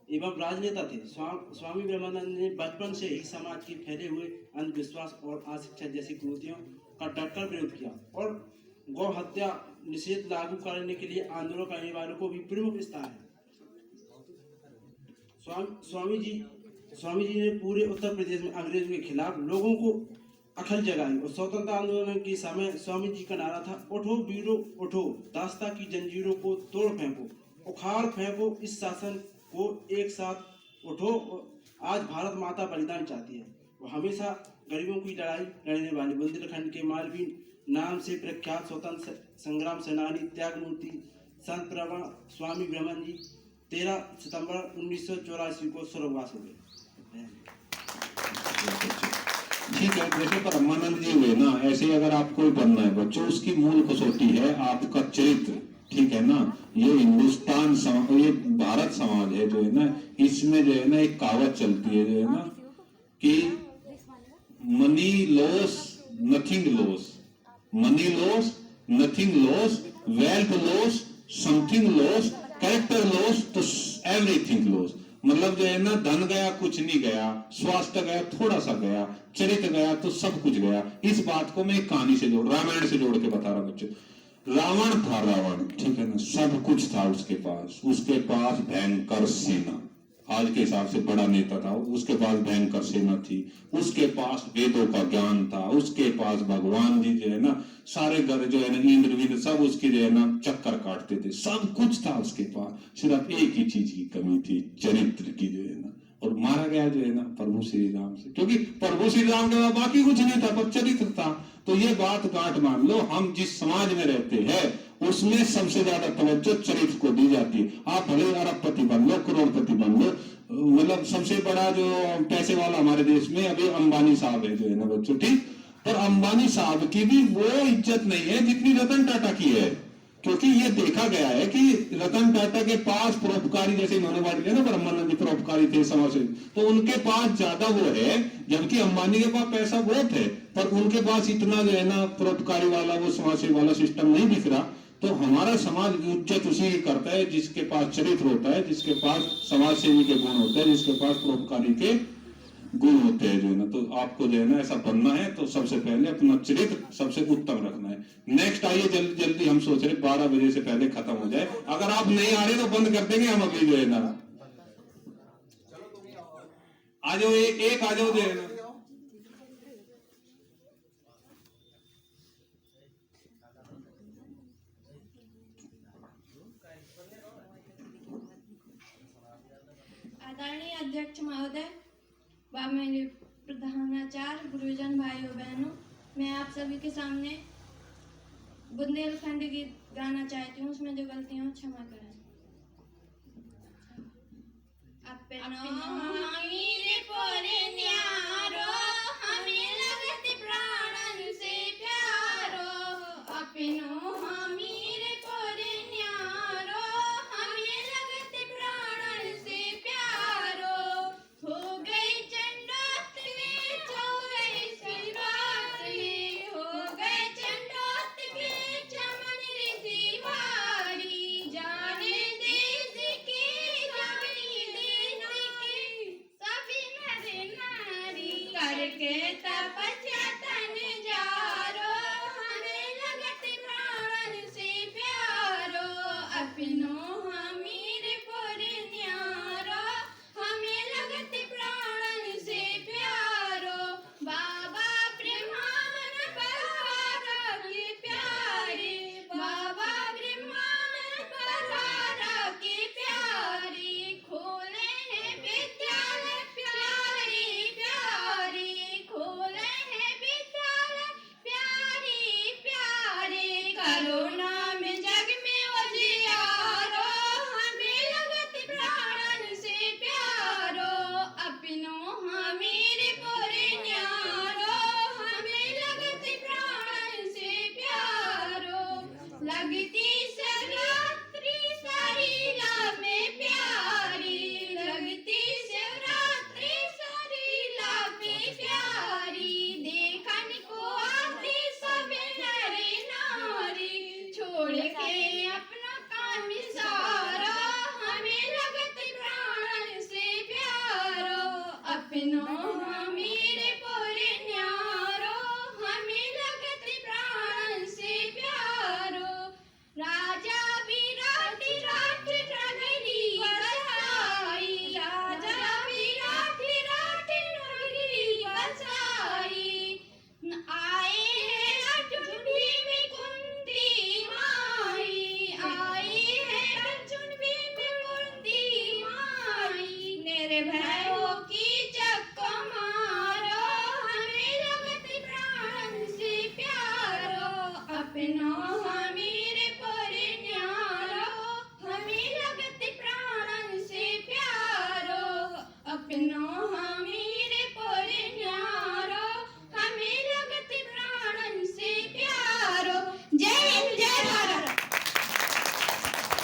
एवं राजनेता थे। स्वामी ब्रह्मानंद ने बचपन से ही समाज के फैले हुए अंधविश्वास और अशिक्षा जैसी कुरीतियों का डटकर विरोध किया और गौ हत्या निषेध लागू करने के लिए आंदोलन करने वालों को भी प्रमुख स्थान है। स्वामी जी ने पूरे उत्तर प्रदेश में अंग्रेजों के खिलाफ लोगों को अखल जगाई और स्वतंत्रता आंदोलन के समय स्वामी जी का नारा था, उठो वीरो उठो, दास्ता की जंजीरों को तोड़ फेंको, उखाड़ फेंको इस शासन को, एक साथ उठो। आज भारत माता बलिदान चाहती है। वो हमेशा गरीबों की लड़ाई लड़ने वाली बुंदेलखंड के मालवीय नाम से प्रख्यात स्वतंत्र संग्राम सेनानी त्यागमूर्ति संत प्रवण स्वामी ब्रह्मन जी 13 सितंबर 1984 को स्वर्गवास हो गए। ठीक है, जैसे ब्रह्मानंद जी हुए ना, ऐसे अगर आपको भी बनना है बच्चों, उसकी मूल कसौटी है आपका चरित्र, ठीक है ना? ये हिंदुस्तान ये भारत समाज है जो है ना, इसमें जो है ना एक कहावत चलती है जो है ना कि money loss nothing loss, money loss nothing loss, wealth loss something loss, character loss तो एवरीथिंग लॉस। मतलब जो है ना, धन गया कुछ नहीं गया, स्वास्थ्य गया थोड़ा सा गया, चरित्र गया तो सब कुछ गया। इस बात को मैं एक कहानी से रामायण से जोड़ के बता रहा हूं बच्चों। रावण था, रावण, ठीक है ना, सब कुछ था उसके पास भयंकर सेना, आज के हिसाब से बड़ा नेता था, उसके पास भयंकर सेना थी, उसके पास वेदों का ज्ञान था, उसके पास भगवान जी जो है ना सारे घर जो है ना इंद्र विंद्र सब उसकी जो है ना चक्कर काटते थे, सब कुछ था उसके पास। सिर्फ एक ही चीज की कमी थी, चरित्र की जो है ना, और मारा गया जो है ना प्रभु श्री राम से, क्योंकि प्रभु श्री राम के बाद बाकी कुछ नहीं था, पर चरित्र था। तो ये बात गांठ मान लो, हम जिस समाज में रहते हैं उसमें सबसे ज्यादा तवज्जो चरित्र को दी जाती है। आप भले अरबपति बन लो, करोड़पति बन लो, मतलब सबसे बड़ा जो पैसे वाला हमारे देश में अभी अंबानी साहब है जो है ना बच्चों, ठीक, पर अंबानी साहब की भी वो इज्जत नहीं है जितनी रतन टाटा की है, क्योंकि ये देखा गया है कि रतन टाटा के पास परोपकारी, जैसे इन्होंने बात किया ना ब्रह्मानंद जी परोपकारी थे समाज से, तो उनके पास ज्यादा वो है, जबकि अंबानी के पास पैसा बहुत है पर उनके पास इतना जो है ना परोपकारी वाला वो समाज सेवी वाला सिस्टम नहीं दिख रहा। तो हमारा समाज इज्जत उसी की करता है जिसके पास चरित्र होता है, जिसके पास समाज सेवी के गुण होते हैं, जिसके पास परोपकारी के गुण होते हैं जो है ना। तो आपको जो है ना ऐसा बनना है तो सबसे पहले अपना चरित्र सबसे उत्तम रखना है। नेक्स्ट आइए, जल्दी जल्दी, हम सोच रहे 12 बजे से पहले खत्म हो जाए। अगर आप नहीं आ रहे तो बंद कर देंगे हम अभी जो है ना। आ जाओ, एक आ जाओ जो है ना। आदरणीय अध्यक्ष महोदय व मेरे प्रधानाचार्य, गुरुजन भाइयों बहनों, मैं आप सभी के सामने बुंदेलखंड गीत गाना चाहती हूँ। उसमें जो गलतियाँ हो क्षमा करें। अपनो हमीरे पोरे न्यारो, हमें लगत प्राणन से प्यारो, अपनो हमीरे पोरे न्यारो, हमें लगत प्राणन से प्यारो, हो गई चंडोत में हो गई शिवात में, हो गए चंडोत के चमन ऋषि भारी, जाने देश की जानी देश की सभी नर नारी, करके तपस्या तन जारो, हमें लगत प्राणन से प्यारो, अपनो हमीर पुर न्यारो, हमें लगत प्राणन से प्यारो, बाबा ब्रह्मांड पधारा के प्यारे, बाबा ब्रह्मांड पधारा के प्यारे, खोले हैं विद्यालय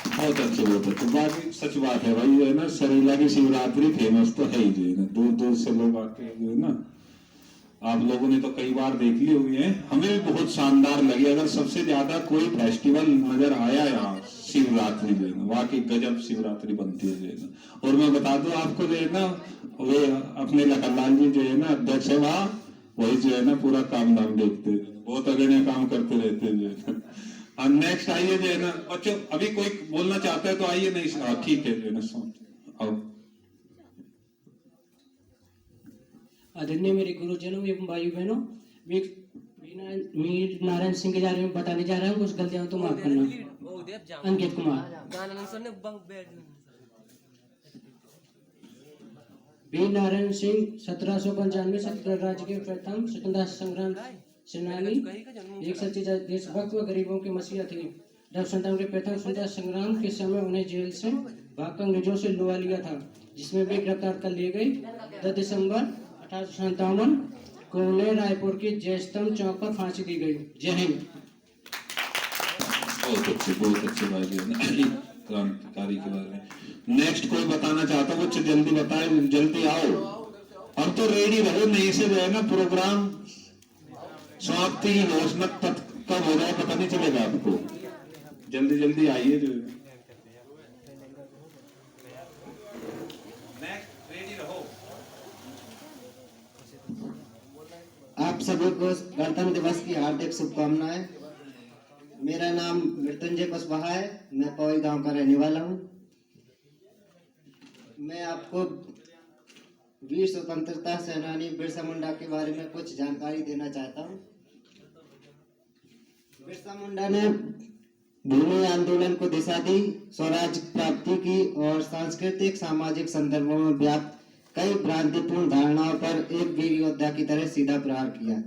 बहुत अच्छे बहुत अच्छे। बाकी सच बात है भाई, जो है ना सरेला की शिवरात्रि फेमस तो है ही, जो है ना दूर दूर से लोग आते हैं, जो है ना आप लोगों ने तो कई बार देख ली हुई है, हमें भी बहुत शानदार लगी। अगर सबसे ज्यादा कोई फेस्टिवल नजर आया यहाँ शिवरात्रि, जो है ना वाकई गजब शिवरात्रि बनती है, जो है ना। और मैं बता दूं आपको, जो है ना वे अपने लखनलाल जी जो है ना अध्यक्ष है वहाँ, वही जो है ना पूरा काम धाम देखते हैं, बहुत अग्रणी काम करते रहते हैं, जो है ना। नेक्स्ट आइए, जो है ना बच्चों, अभी कोई बोलना चाहता है तो आइए, नहीं ठीक है, जो है ना आओ। आदरणीय मेरे गुरुजनों एवं भाई बहनों, वीर नारायण सिंह के बारे में बताने जा रहा हूँ, कुछ गलतियां तो माफ करना। अंकित कुमार। वीर नारायण सिंह 1795 छत्तीसगढ़ राज्य के प्रथम स्वतंत्रता संग्राम सेनानी, एक सच्चे देशभक्त व गरीबों के मसीहा थे। जब संतान के प्रथम स्वतंत्रता संग्राम के समय उन्हें जेल से भागकर अंग्रेजों से लुआ लिया था, जिसमें वे गिरफ्तार कर लिए गए। 10 दिसंबर 1857 को उन्हें रायपुर के जयस्तंभ चौक पर फांसी दी गई। जय हिंद। बहुत अच्छे भाई, जो है ना क्रांतिकारी के बारे में। नेक्स्ट कोई बताना चाहता हो? बच्चे जल्दी बताए, जल्दी आओ। अब तो रेडी रहो, नहीं से जो है ना प्रोग्राम समाप्ति की घोषणा कब हो जाए पता नहीं चलेगा आपको। जल्दी जल्दी आइए, जो नेक्स्ट रेडी रहो। आप सभी को गणतंत्र दिवस की हार्दिक शुभकामनाएं। मेरा नाम मृत्युंजय कुशवाहा है, मैं पौई गांव का रहने वाला हूं। मैं आपको वीर स्वतंत्रता सेनानी बिरसा मुंडा के बारे में कुछ जानकारी देना चाहता हूं। बिरसा मुंडा ने भूमि आंदोलन को दिशा दी, स्वराज प्राप्ति की और सांस्कृतिक सामाजिक संदर्भों में व्याप्त कई भ्रांतिपूर्ण धारणाओं पर एक वीर योद्धा की तरह सीधा प्रहार किया।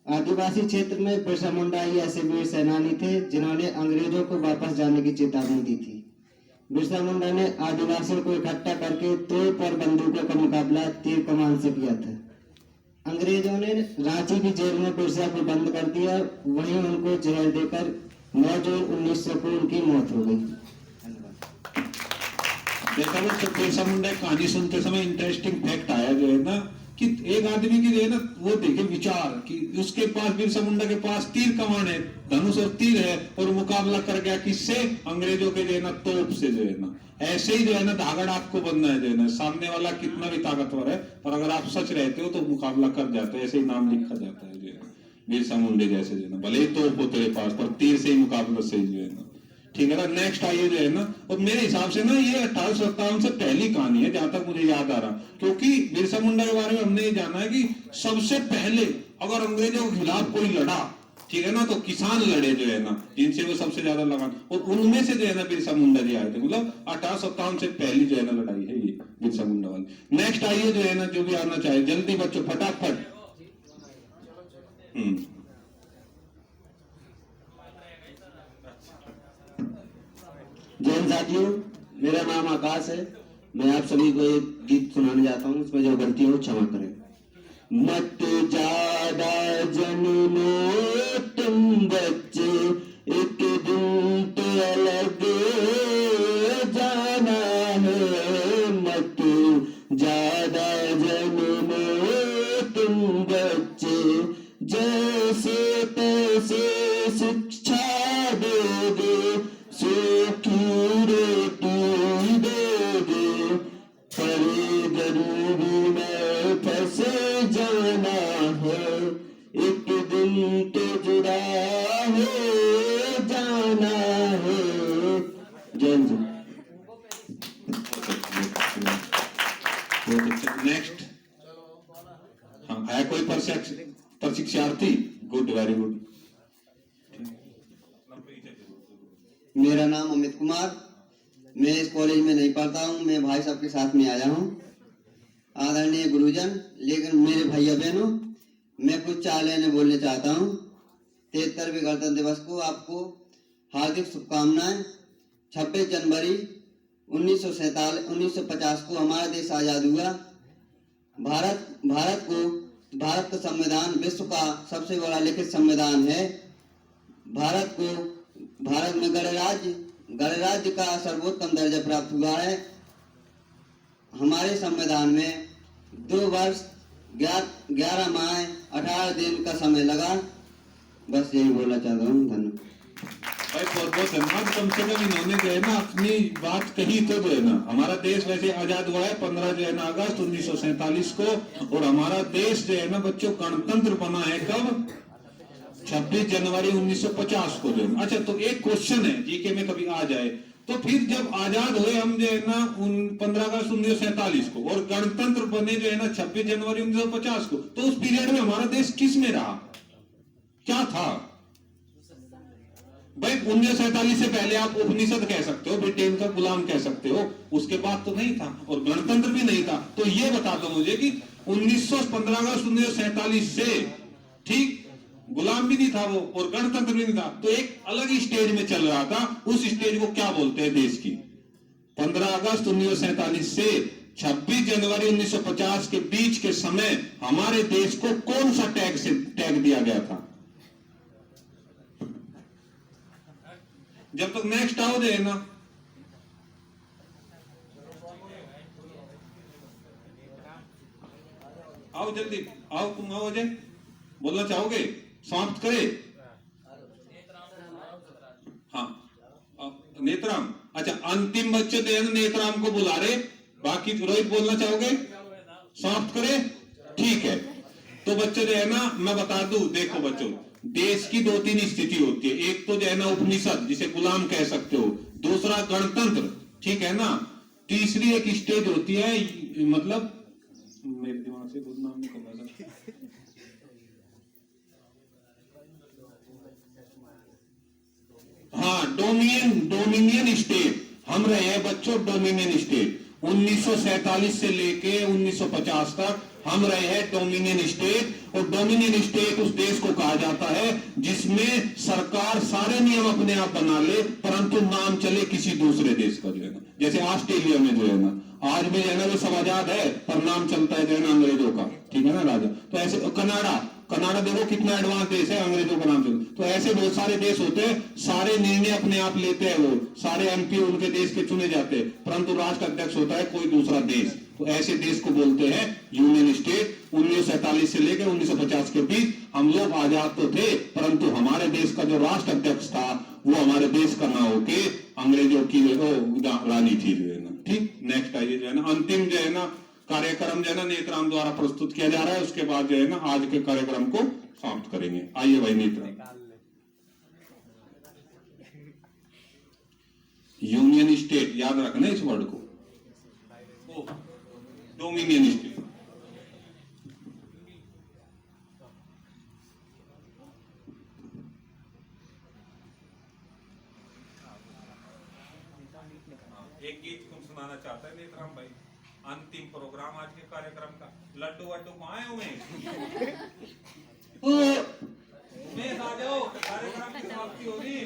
आदिवासी क्षेत्र में बिरसा मुंडा ही ऐसे वीर सेनानी थे जिन्होंने अंग्रेजों को वापस जाने की चेतावनी दी थी। बिरसा मुंडा ने आदिवासियों को इकट्ठा करके तोप और बंदूकों का मुकाबला तीर कमान से किया था। अंग्रेजों ने रांची की जेल में बिरसा को बंद कर दिया, वहीं उनको जहर देकर 9 जून 1900 को उनकी मौत हो गई। देखा ना, तो बिरसा मुंडा कहानी सुनते समय इंटरेस्टिंग फैक्ट आया, जो है ना कि एक आदमी की जो है ना वो देखे विचार कि उसके पास, बिरसा मुंडा के पास तीर कमान है, धनुष और तीर है, और मुकाबला कर गया किससे? अंग्रेजों के जो है ना तोप से, जो है ना। ऐसे ही जो है ना धागड़ आपको बनना है, जो है ना सामने वाला कितना भी ताकतवर है, पर अगर आप सच रहते हो तो मुकाबला कर जाते हो। ऐसे ही नाम लिखा जाता है, जो है बिरसा मुंडे जैसे, जो है ना भले ही तोप हो तेरे पास, पर तीर से ही मुकाबला से, जो है ना। ठीक है ना, नेक्स्ट आइए, जो है ना। और मेरे हिसाब से ना ये 1857 से पहली कहानी है, जहां तक मुझे याद आ रहा, क्योंकि बिरसा मुंडा के बारे में हमने ये जाना है कि सबसे पहले अगर अंग्रेजों के खिलाफ कोई लड़ा, ठीक है ना, तो किसान लड़े, जो है ना, जिनसे वो सबसे ज्यादा लगा, और उनमें से जो है ना बिरसा मुंडा जी आए थे। मतलब 1857 से पहली जो है ना लड़ाई है ये बिरसा मुंडा वाली। नेक्स्ट आइए, जो है ना जो भी आना चाहे जल्दी बच्चों, फटाफट। जय साथियों, मेरा नाम आकाश है। मैं आप सभी को एक गीत सुनाने जाता हूँ, उसमें जो गलती हो क्षमा करें। मत ज्यादा जन्मो तुम बच्चे, एक दिन तो अलग जाना है। मत ज्यादा जन्मो तुम बच्चे, जैसे तैसे शिक्षा दोगे, सूखी रोटी दोगे, पर गरीबी में फंसे जाना है। एक दिन तो जुदा हो जाना है। जय हिंद। नेक्स्ट, हाँ है कोई प्रशिक्षार्थी? Good, very good. मेरा नाम अमित कुमार, मैं इस कॉलेज में नहीं पढ़ता हूँ, मैं भाई साहब के साथ में आया हूँ। आदरणीय गुरुजन, लेकिन मेरे भैया बहनों, मैं कुछ 4 लाइनें बोलने चाहता हूँ। 73वें गणतंत्र दिवस को आपको हार्दिक शुभकामनाएं। 26 जनवरी 1950 को हमारा देश आजाद हुआ। भारत का संविधान विश्व का सबसे बड़ा लिखित संविधान है। भारत में गणराज्य गणराज्य का सर्वोत्तम दर्जा प्राप्त हुआ है। हमारे संविधान में 2 वर्ष 11 माह 18 दिन का समय लगा। बस यही बोलना चाहता हूँ। धन्यवाद भाई, बहुत बहुत धन्यवाद। कम से कम इन्होंने जो है ना अपनी बात कही, तो जो है ना हमारा देश वैसे आजाद हुआ है 15 जो है ना अगस्त 1947 को, और हमारा देश जो है ना बच्चों गणतंत्र बना है कब? 26 जनवरी 1950 को जो है। अच्छा, तो एक क्वेश्चन है जीके में कभी आ जाए, तो फिर जब आजाद हुए हम जो है ना 15 अगस्त 1947 को, और गणतंत्र बने जो है ना 26 जनवरी 1950 को, तो उस पीरियड में हमारा देश किस में रहा, क्या था? भाई 1947 से पहले आप उपनिषद कह सकते हो, ब्रिटेन का गुलाम कह सकते हो, उसके बाद तो नहीं था, और गणतंत्र भी नहीं था। तो ये बता दो मुझे कि 15 अगस्त 1947 से ठीक गुलाम भी नहीं था वो, और गणतंत्र भी नहीं था, तो एक अलग ही स्टेज में चल रहा था। उस स्टेज को क्या बोलते हैं देश की? 15 अगस्त 1947 से 26 जनवरी 1950 के बीच के समय हमारे देश को कौन सा टैग दिया गया था? जब तक नेक्स्ट आओ दे ना, आओ जल्दी आओ, तुम आओ अजय, बोलना चाहोगे? समाप्त करे? हाँ, नेत्राम। अच्छा, अंतिम बच्चे दे नेत्राम को बुला रहे, बाकी रोहित बोलना चाहोगे? समाप्त करे? ठीक है। तो बच्चे जो है ना, मैं बता दूं, देखो बच्चों, देश की 2-3 स्थिति होती है। एक तो जो है ना उपनिषद, जिसे गुलाम कह सकते हो, दूसरा गणतंत्र, ठीक है ना, तीसरी एक स्टेज होती है, मतलब मेरे दिमाग से खुद नाम निकल रहा था, हाँ, डोमिनियन स्टेट। हम रहे हैं बच्चों डोमिनियन स्टेट। 1947 से लेके 1950 तक हम रहे हैं डोमिनियन स्टेट, और डोमिनियन स्टेट उस देश को कहा जाता है जिसमें सरकार सारे नियम अपने आप बना ले, परंतु नाम चले किसी दूसरे देश का जो है ना। जैसे ऑस्ट्रेलिया में जो है ना, आज भी जो है ना वो सब आजाद है, पर नाम चलता है जो है ना अंग्रेजों का, ठीक है ना राजा। तो ऐसे कनाडा देखो कितना एडवांस देश है, अंग्रेजों का नाम चलता। तो ऐसे बहुत सारे देश होते हैं, सारे निर्णय अपने आप लेते हैं, वो सारे एमपी उनके देश के चुने जाते हैं, परंतु राष्ट्र अध्यक्ष होता है कोई दूसरा देश। तो ऐसे देश को बोलते हैं यूनियन स्टेट। 1947 से लेकर 1950 के बीच हम लोग आजाद तो थे, परंतु हमारे देश का जो राष्ट्र अध्यक्ष था वो हमारे देश का ना होके अंग्रेजों की रानी थी जो है ना। ठीक, नेक्स्ट आइए जो है ना, अंतिम जो है ना कार्यक्रम जो है ना नेत्राम द्वारा प्रस्तुत किया जा रहा है, उसके बाद जो है ना आज के कार्यक्रम को समाप्त करेंगे। आइए भाई नेत्राम। यूनियन स्टेट याद रखना इस वर्ड को, डोमिनियन स्टेट। एक गीत तुम सुनाना चाहता है नेत्राम भाई, अंतिम प्रोग्राम आज के कार्यक्रम का। लड्डू वड्डू कहाँ है उमेश आ जाओ, कार्यक्रम की समाप्ति होगी।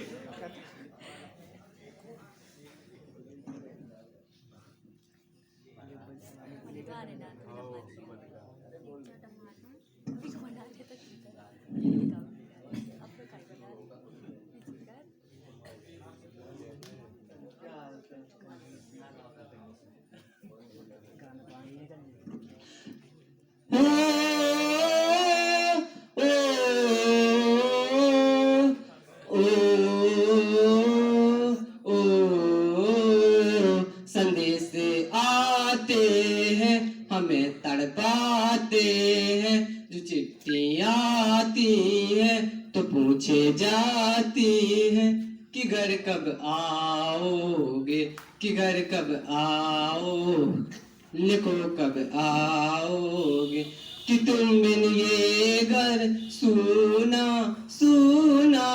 संदेश आते हैं हमें तड़पाते हैं, जो चिट्ठी आती है तो पूछे जाती है कि घर कब आओगे, कि घर कब आओ, लिखो कब आओगे, कि तुम बिन ये घर सूना सूना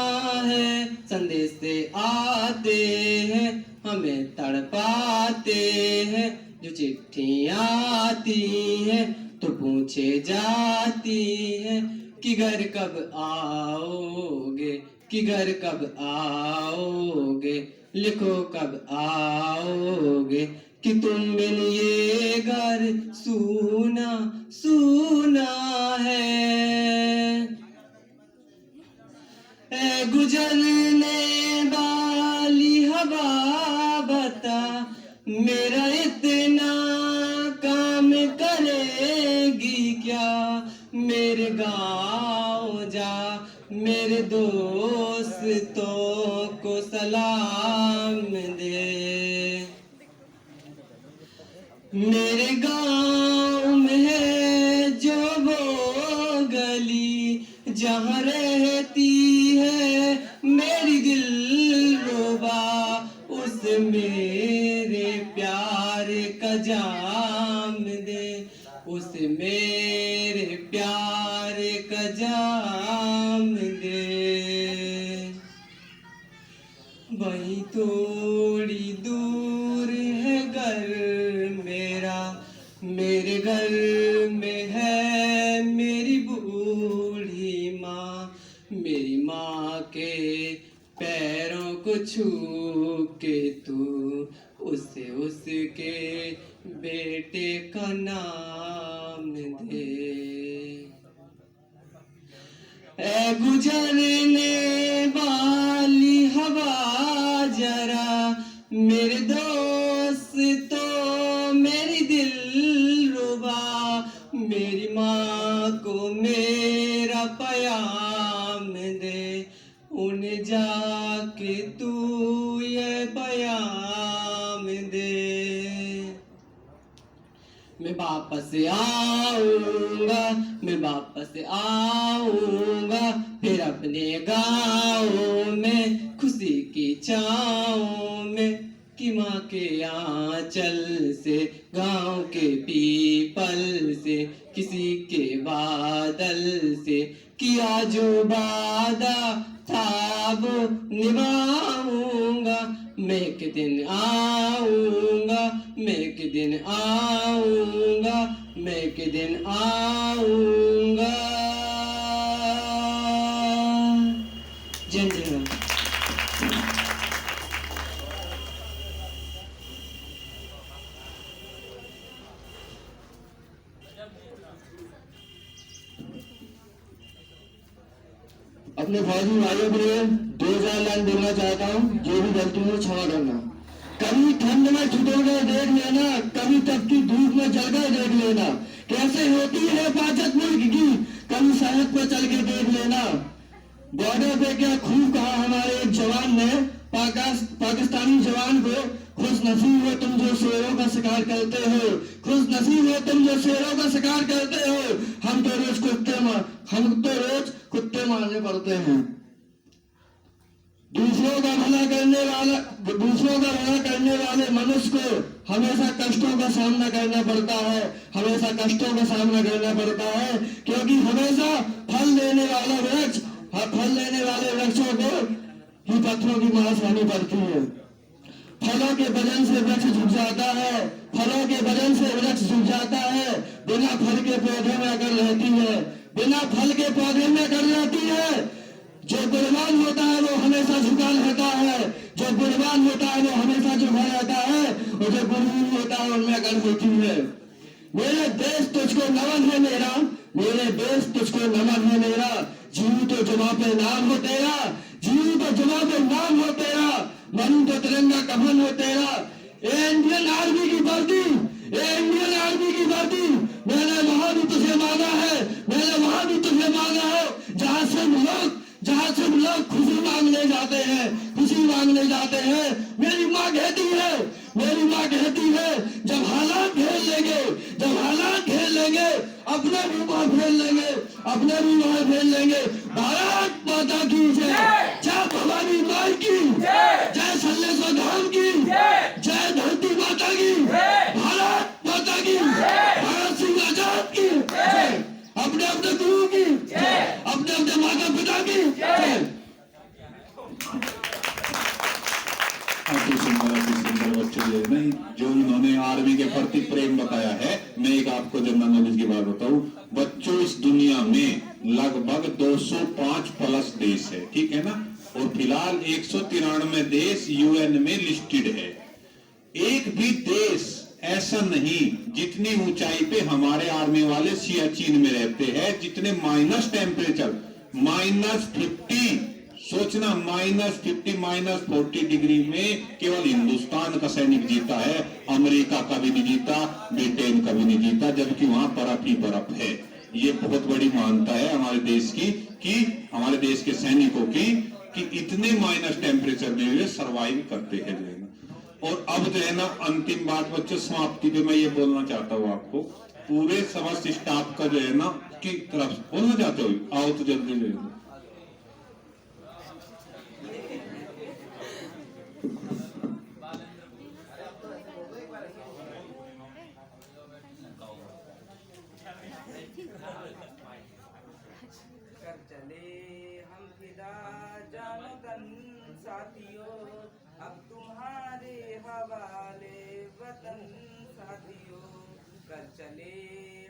है। संदेश से आते हैं हमें तड़पाते हैं, जो चिट्ठी आती है तो पूछे जाती है कि घर कब आओगे, कि घर कब आओगे, लिखो कब आओगे, कि तुम बिन ये घर सूना सूना है। गुजरने वाली हवा पता मेरा इतना काम करेगी क्या। मेरे गाँव जा मेरे दोस्तों को सलाम दे। मेरे गाँव में है जो वो गली जहाँ रहती है मेरी दिलरुबा, उस मेरे प्यार का जाम दे, उस मेरे प्यार का जाम दे। वहीं थोड़ी दूर है घर मेरा, मेरे घर में है मेरी बूढ़ी माँ। मेरी माँ के पैरों को छू के तू उसे उसके बेटे का नाम दे। ऐ गुजरने वाली हवा जरा मेरे दोस्तों मेरी दिलरुबा, मेरी माँ को मेरा पयाम दे, उन्हें जाके तू ये पयाम दे। मैं वापस आऊंगा, मैं वापस आऊंगा, फिर अपने गाँव में खुशी की छाँव में, कि माँ के आंचल से गाँव के पीपल से किसी के बादल से किया जो वादा था वो निभाऊंगा। मैं एक दिन आऊंगा, मैं एक दिन आऊंगा, मैं एक दिन आऊंगा। जय जय राम। अपने फौजी भाइयों के लिए 2000 लाइन बोलना चाहता हूँ, जो भी गलती हो क्षमा करना। कभी ठंड में छुटोगे देख लेना, कभी तपती धूप में जलकर देख लेना, कैसे होती है हिफाजत मुल्क की, कभी सड़क पर चल के देख लेना। बॉर्डर पे क्या खूब कहा हमारे एक जवान ने पाकिस्तानी जवान को, खुश नसीब हो तुम जो शेरों का शिकार करते हो, खुश नसीब हो तुम जो शेरों का शिकार करते हो, हम तो रोज कुत्ते मारने पड़ते हैं। दूसरों का भला करने वाले मनुष्य को हमेशा कष्टों का सामना करना पड़ता है, हमेशा कष्टों का सामना करना पड़ता है, क्योंकि हमेशा फल देने वाले वृक्षों को ही पत्थरों की मार सहनी पड़ती है। फलों के वजन से वृक्ष झुक जाता है, फलों के वजन से वृक्ष झुक जाता है, बिना फल के पौधे में अगर रहती है, बिना फल के पौधे में अगर रहती है। जो गुणवान होता है वो हमेशा झुका रहता है, जो गुणवान होता है वो हमेशा झुका रहता है, और जो गुणहीन होता है उनमें अगर होती है। मेरे देश तुझको नमन है मेरा, मेरे देश तुझको नमन है मेरा, जीव तो जुमा पे नाम हो तेरा, जीव तो जुमा पे नाम हो तेरा, मन तो तिरंगा कफन हो तेरा। ए इंडियन आर्मी की वर्दी, ए इंडियन आर्मी की वर्दी, मैंने वहां भी तुझे मांगा है, मैंने वहां भी तुझे मांगा है, जहां से लोग खुशी मांगने जाते हैं, खुशी मांगने जाते हैं। मेरी माँ कहती है, मेरी माँ कहती है, जब हालात खेल लेंगे, जब हालात खेल लेंगे, अपने भी माँ खेल लेंगे, अपने भी माँ खेल लेंगे। भारत माता की जय, जय भवानी माई की जय, सल्लेश्वर धाम की जय, धरती माता की, भारत माता की, भारत सिंह आजाद की जय, अपने अपने गुरु की जय, अपने अपने माता पिता की जय। अति सुंदर बच्चे नहीं, जो उन्होंने आर्मी के प्रति प्रेम बताया है। मैं एक आपको जनरल नॉलेज की बात बताऊं, बच्चों इस दुनिया में लगभग 205 प्लस देश है, ठीक है ना, और फिलहाल 193 देश यूएन में लिस्टेड है। एक भी देश ऐसा नहीं जितनी ऊंचाई पे हमारे आर्मी वाले सियाचिन में रहते हैं, जितने माइनस टेम्परेचर -50 सोचना -50 -40 डिग्री में केवल हिंदुस्तान का सैनिक जीता है, अमेरिका का भी नहीं जीता, ब्रिटेन का भी नहीं जीता, जबकि वहां बर्फ ही बर्फ है। ये बहुत बड़ी मान्यता है हमारे देश की, कि हमारे देश के सैनिकों की, कि इतने माइनस टेम्परेचर में वे सर्वाइव करते हैं जो है ना। और अब जो है ना अंतिम बात बच्चों, समाप्ति पे मैं ये बोलना चाहता हूँ आपको, पूरे समस्त स्टाफ का जो है ना की तरफ बोलना चाहते हो, आओ तो जल्दी जो है ना। कर चले हम फिदा जानो तन साथियों, अब तुम्हारे हवाले वतन साथियों। कर चले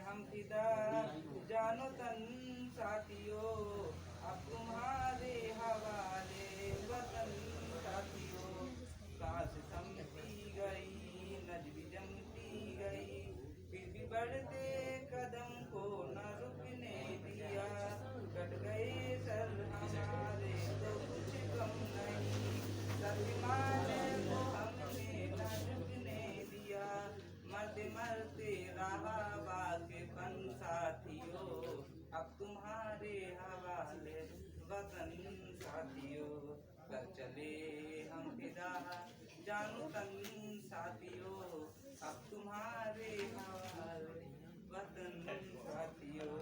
हम फिदा जानो तन साथियों, अब तुम्हारे हवाले वतन साथियों। सांस थमती गई, नजर जमती गई, फिर भी बढ़ते कदम को न रुकने दिया। कट गए सर हमारे तो कुछ कम नहीं, स्वाभिमाने को हमने न झुकने दिया। मरते मरते रहा वाक़िफ़न साथियों, अब तुम्हारे हवाले वतन साथियों। कर चले हम फिदा जानो तन साथियों, अब तुम्हारे हवाले वतन साथियों।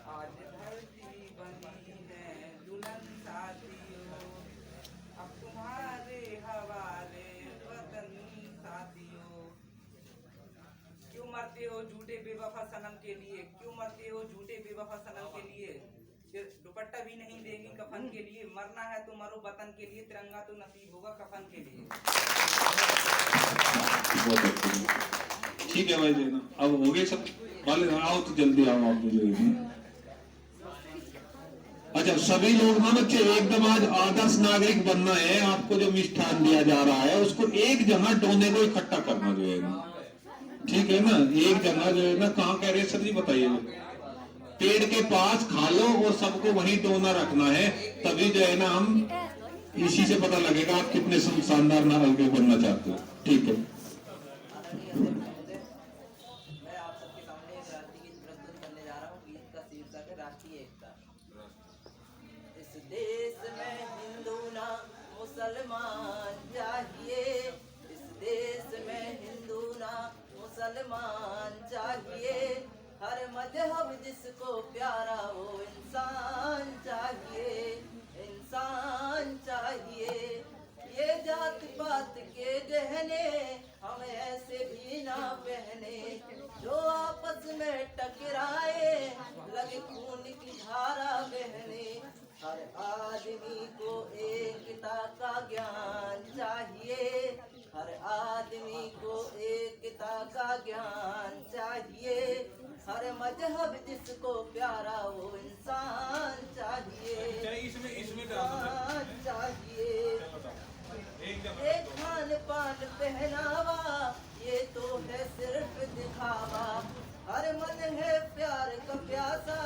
आज धरती बनी है दुल्हन साथियों, अब तुम्हारे हवाले वतन साथियों। क्यों मरते हो झूठे बेवफा सनम के लिए, क्यों मरते हो झूठे बेवफा सनम के लिए। फिर दुपट्टा भी नहीं देंगी कफन के लिए, मरना है तो मरो वतन के लिए, तिरंगा तो नसीब होगा कफन के लिए। ठीक है भाई जी ना, अब हो गए सब वाले, आओ तो जल्दी आओ आप जो है। अच्छा सभी लोग ना बच्चे एकदम आज आदर्श नागरिक बनना है, आपको जो मिष्ठान दिया जा रहा है उसको एक जगह डोने को इकट्ठा करना जो है ना, ठीक है ना। एक जगह जो है ना, कहाँ कह रहे सर जी बताइए, पेड़ के पास खा लो और सबको वहीं डोना रखना है, तभी जो है ना हम इसी से पता लगेगा आप कितने शानदार नागरिक बनना चाहते हो। ठीक है, मैं आप सबके सामने एक राष्ट्रीय गीत प्रस्तुत करने जा रहा हूँ। गीत का शीर्षक है राष्ट्रीय एकता। इस देश में हिंदू ना मुसलमान चाहिए, इस देश में हिंदू ना मुसलमान चाहिए। हर मजहब जिसको प्यारा वो इंसान चाहिए, इंसान चाहिए। ये जात पात के गहने हम ऐसे भी ना पहने, जो आपस में टकराए लगे खून की धारा बहने। हर आदमी को एकता का ज्ञान चाहिए, हर आदमी को एकता का ज्ञान चाहिए। हर मजहब जिसको प्यारा वो इंसान चाहिए, इंसान चाहिए। एक खान पान पहनावा ये तो है सिर्फ दिखावा, हर मन है प्यार का प्यासा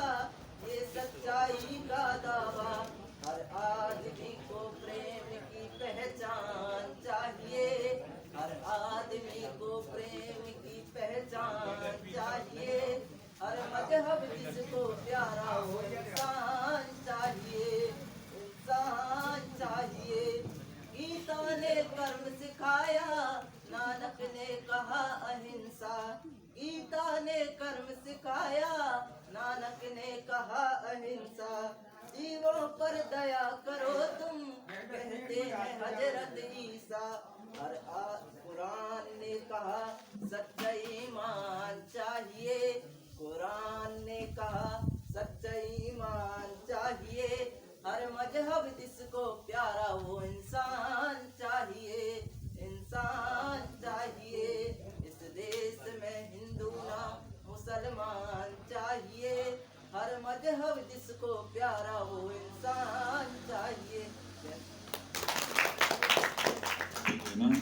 ये सच्चाई का दावा। हर आदमी को प्रेम की पहचान चाहिए, हर आदमी को प्रेम की पहचान चाहिए। हर मजहब जिसको प्यारा हो इंसान चाहिए, इंसान चाहिए। गीता ने कर्म सिखाया, नानक ने कहा अहिंसा। गीता ने कर्म सिखाया, नानक ने कहा अहिंसा। जीवों पर दया करो तुम, कहते हैं हजरत ईसा। हर कुरान ने कहा सच्चा ईमान चाहिए, कुरान ने कहा सच्चा ईमान चाहिए। हर मजहब जिसको प्यारा वो इंसान चाहिए, इंसान चाहिए। इस देश में हिंदू ना मुसलमान चाहिए, हर मजहब जिसको प्यारा वो इंसान चाहिए।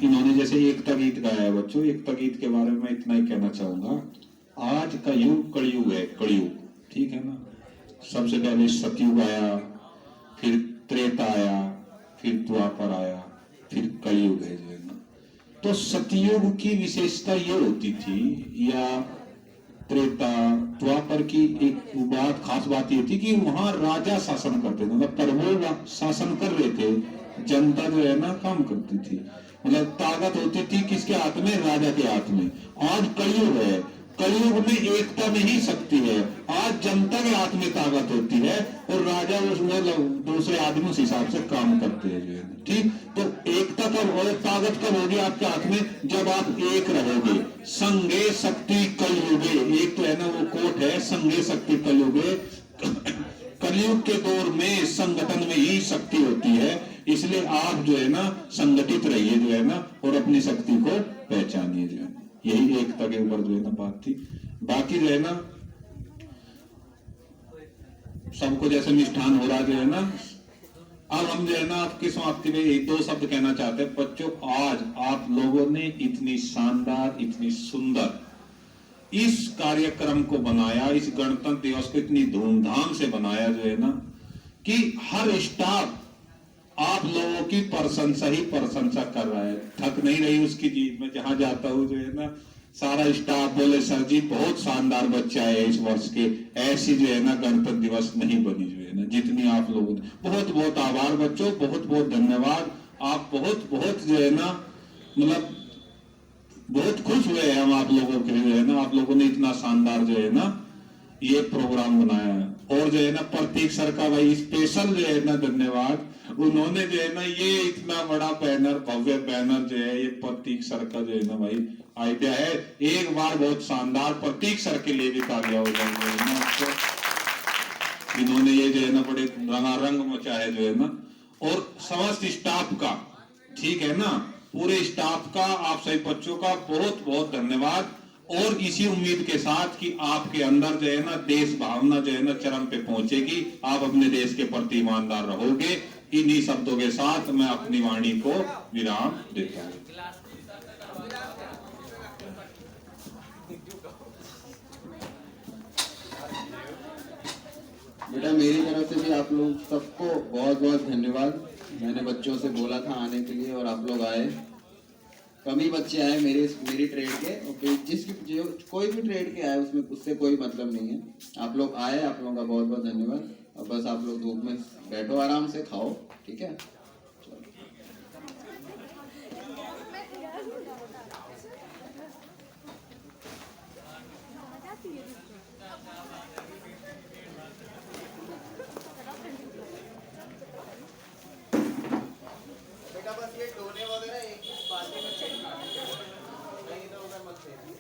इन्होंने जैसे एकता गीत गाया है बच्चों, एकता गीत के बारे में इतना ही कहना चाहूंगा। आज का युग कलयुग है, कलयुग, ठीक है ना। सबसे पहले सतयुग आया, फिर त्रेता त्रेता आया, फिर द्वापर आया, फिर कलयुग है जो है ना। तो सतयुग की विशेषता ये होती थी, या त्रेता द्वापर की एक बात, खास बात ये थी कि वहां राजा शासन करते थे, मतलब प्रभु शासन कर रहे थे, जनता जो है ना काम करती थी, मतलब ताकत होती थी किसके हाथ में? राजा के हाथ में। आज कलयुग है, कलयुग में एकता नहीं शक्ति है, आज जनता के हाथ में ताकत होती है और राजा उसमें दूसरे आदमी उस हिसाब से काम करते हैं जो है। ठीक, तो एकता कब और ताकत कब होगी आपके हाथ में? जब आप एक रहोगे। संगे शक्ति कलयुगे, एक तो है ना वो कोट है, संगे शक्ति कलयुगे। कलयुग के दौर में संगठन में ही शक्ति होती है, इसलिए आप जो है ना संगठित रहिए जो है ना, और अपनी शक्ति को पहचानिए जो है। यही एकता के ऊपर जो है ना बात थी। बाकी जो है ना सबको जैसे मिष्ठान हो रहा जो है ना, अब हम जो है ना आपकी समाप्ति में एक दो शब्द कहना चाहते हैं। बच्चों, आज आप लोगों ने इतनी शानदार, इतनी सुंदर इस कार्यक्रम को बनाया, इस गणतंत्र दिवस को इतनी धूमधाम से बनाया जो है ना, कि हर स्टाफ आप लोगों की प्रशंसा ही प्रशंसा कर रहा है, थक नहीं रही उसकी जी। मैं जहां जाता हूं जो है ना, सारा स्टाफ बोले सर जी बहुत शानदार बच्चा है इस वर्ष के, ऐसी जो है ना गणतंत्र दिवस नहीं बनी जो है ना जितनी आप लोगों ने। बहुत बहुत आभार बच्चों, बहुत बहुत धन्यवाद। आप बहुत बहुत जो है ना मतलब बहुत खुश हुए हैं हम आप लोगों के लिए जो है ना, आप लोगों ने इतना शानदार जो है ना ये प्रोग्राम बनाया है। और जो है ना प्रतीक सर का भाई स्पेशल जो है ना धन्यवाद, उन्होंने जो है ना ये इतना बड़ा बैनर, भव्य बैनर जो है, ये प्रतीक सर का जो है ना भाई आइडिया है। एक बार बहुत शानदार प्रतीक सर के लिए भी तालियां हो जाएंगे। इन्होंने ये जो है ना बड़े रंगारंग मचा है जो है ना, और समस्त स्टाफ का, ठीक है ना, पूरे स्टाफ का, आप सभी बच्चों का बहुत बहुत धन्यवाद। और इसी उम्मीद के साथ कि आपके अंदर जो है ना देश भावना जो है ना चरम पे पहुंचेगी, आप अपने देश के प्रति ईमानदार रहोगे। इन्हीं शब्दों के साथ मैं अपनी वाणी को विराम देता हूं। बेटा मेरी तरफ से भी आप लोग सबको बहुत बहुत धन्यवाद। मैंने बच्चों से बोला था आने के लिए और आप लोग आए। कम ही बच्चे आए मेरी ट्रेड के, और जो कोई भी ट्रेड के आए उसमें उससे कोई मतलब नहीं है। आप लोग आए, आप लोगों का बहुत बहुत धन्यवाद। अब बस आप लोग धूप में बैठो, आराम से खाओ, ठीक है। बेटा बस ये डोने वगैरह एक ही बाल्टी में चेक कहीं इधर उधर मत फेंकिए।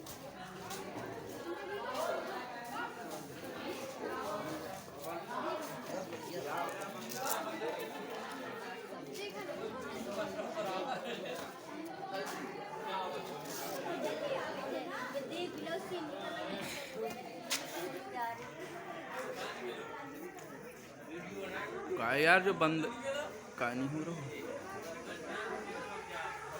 का यार जो बंद का नहीं हो रहा।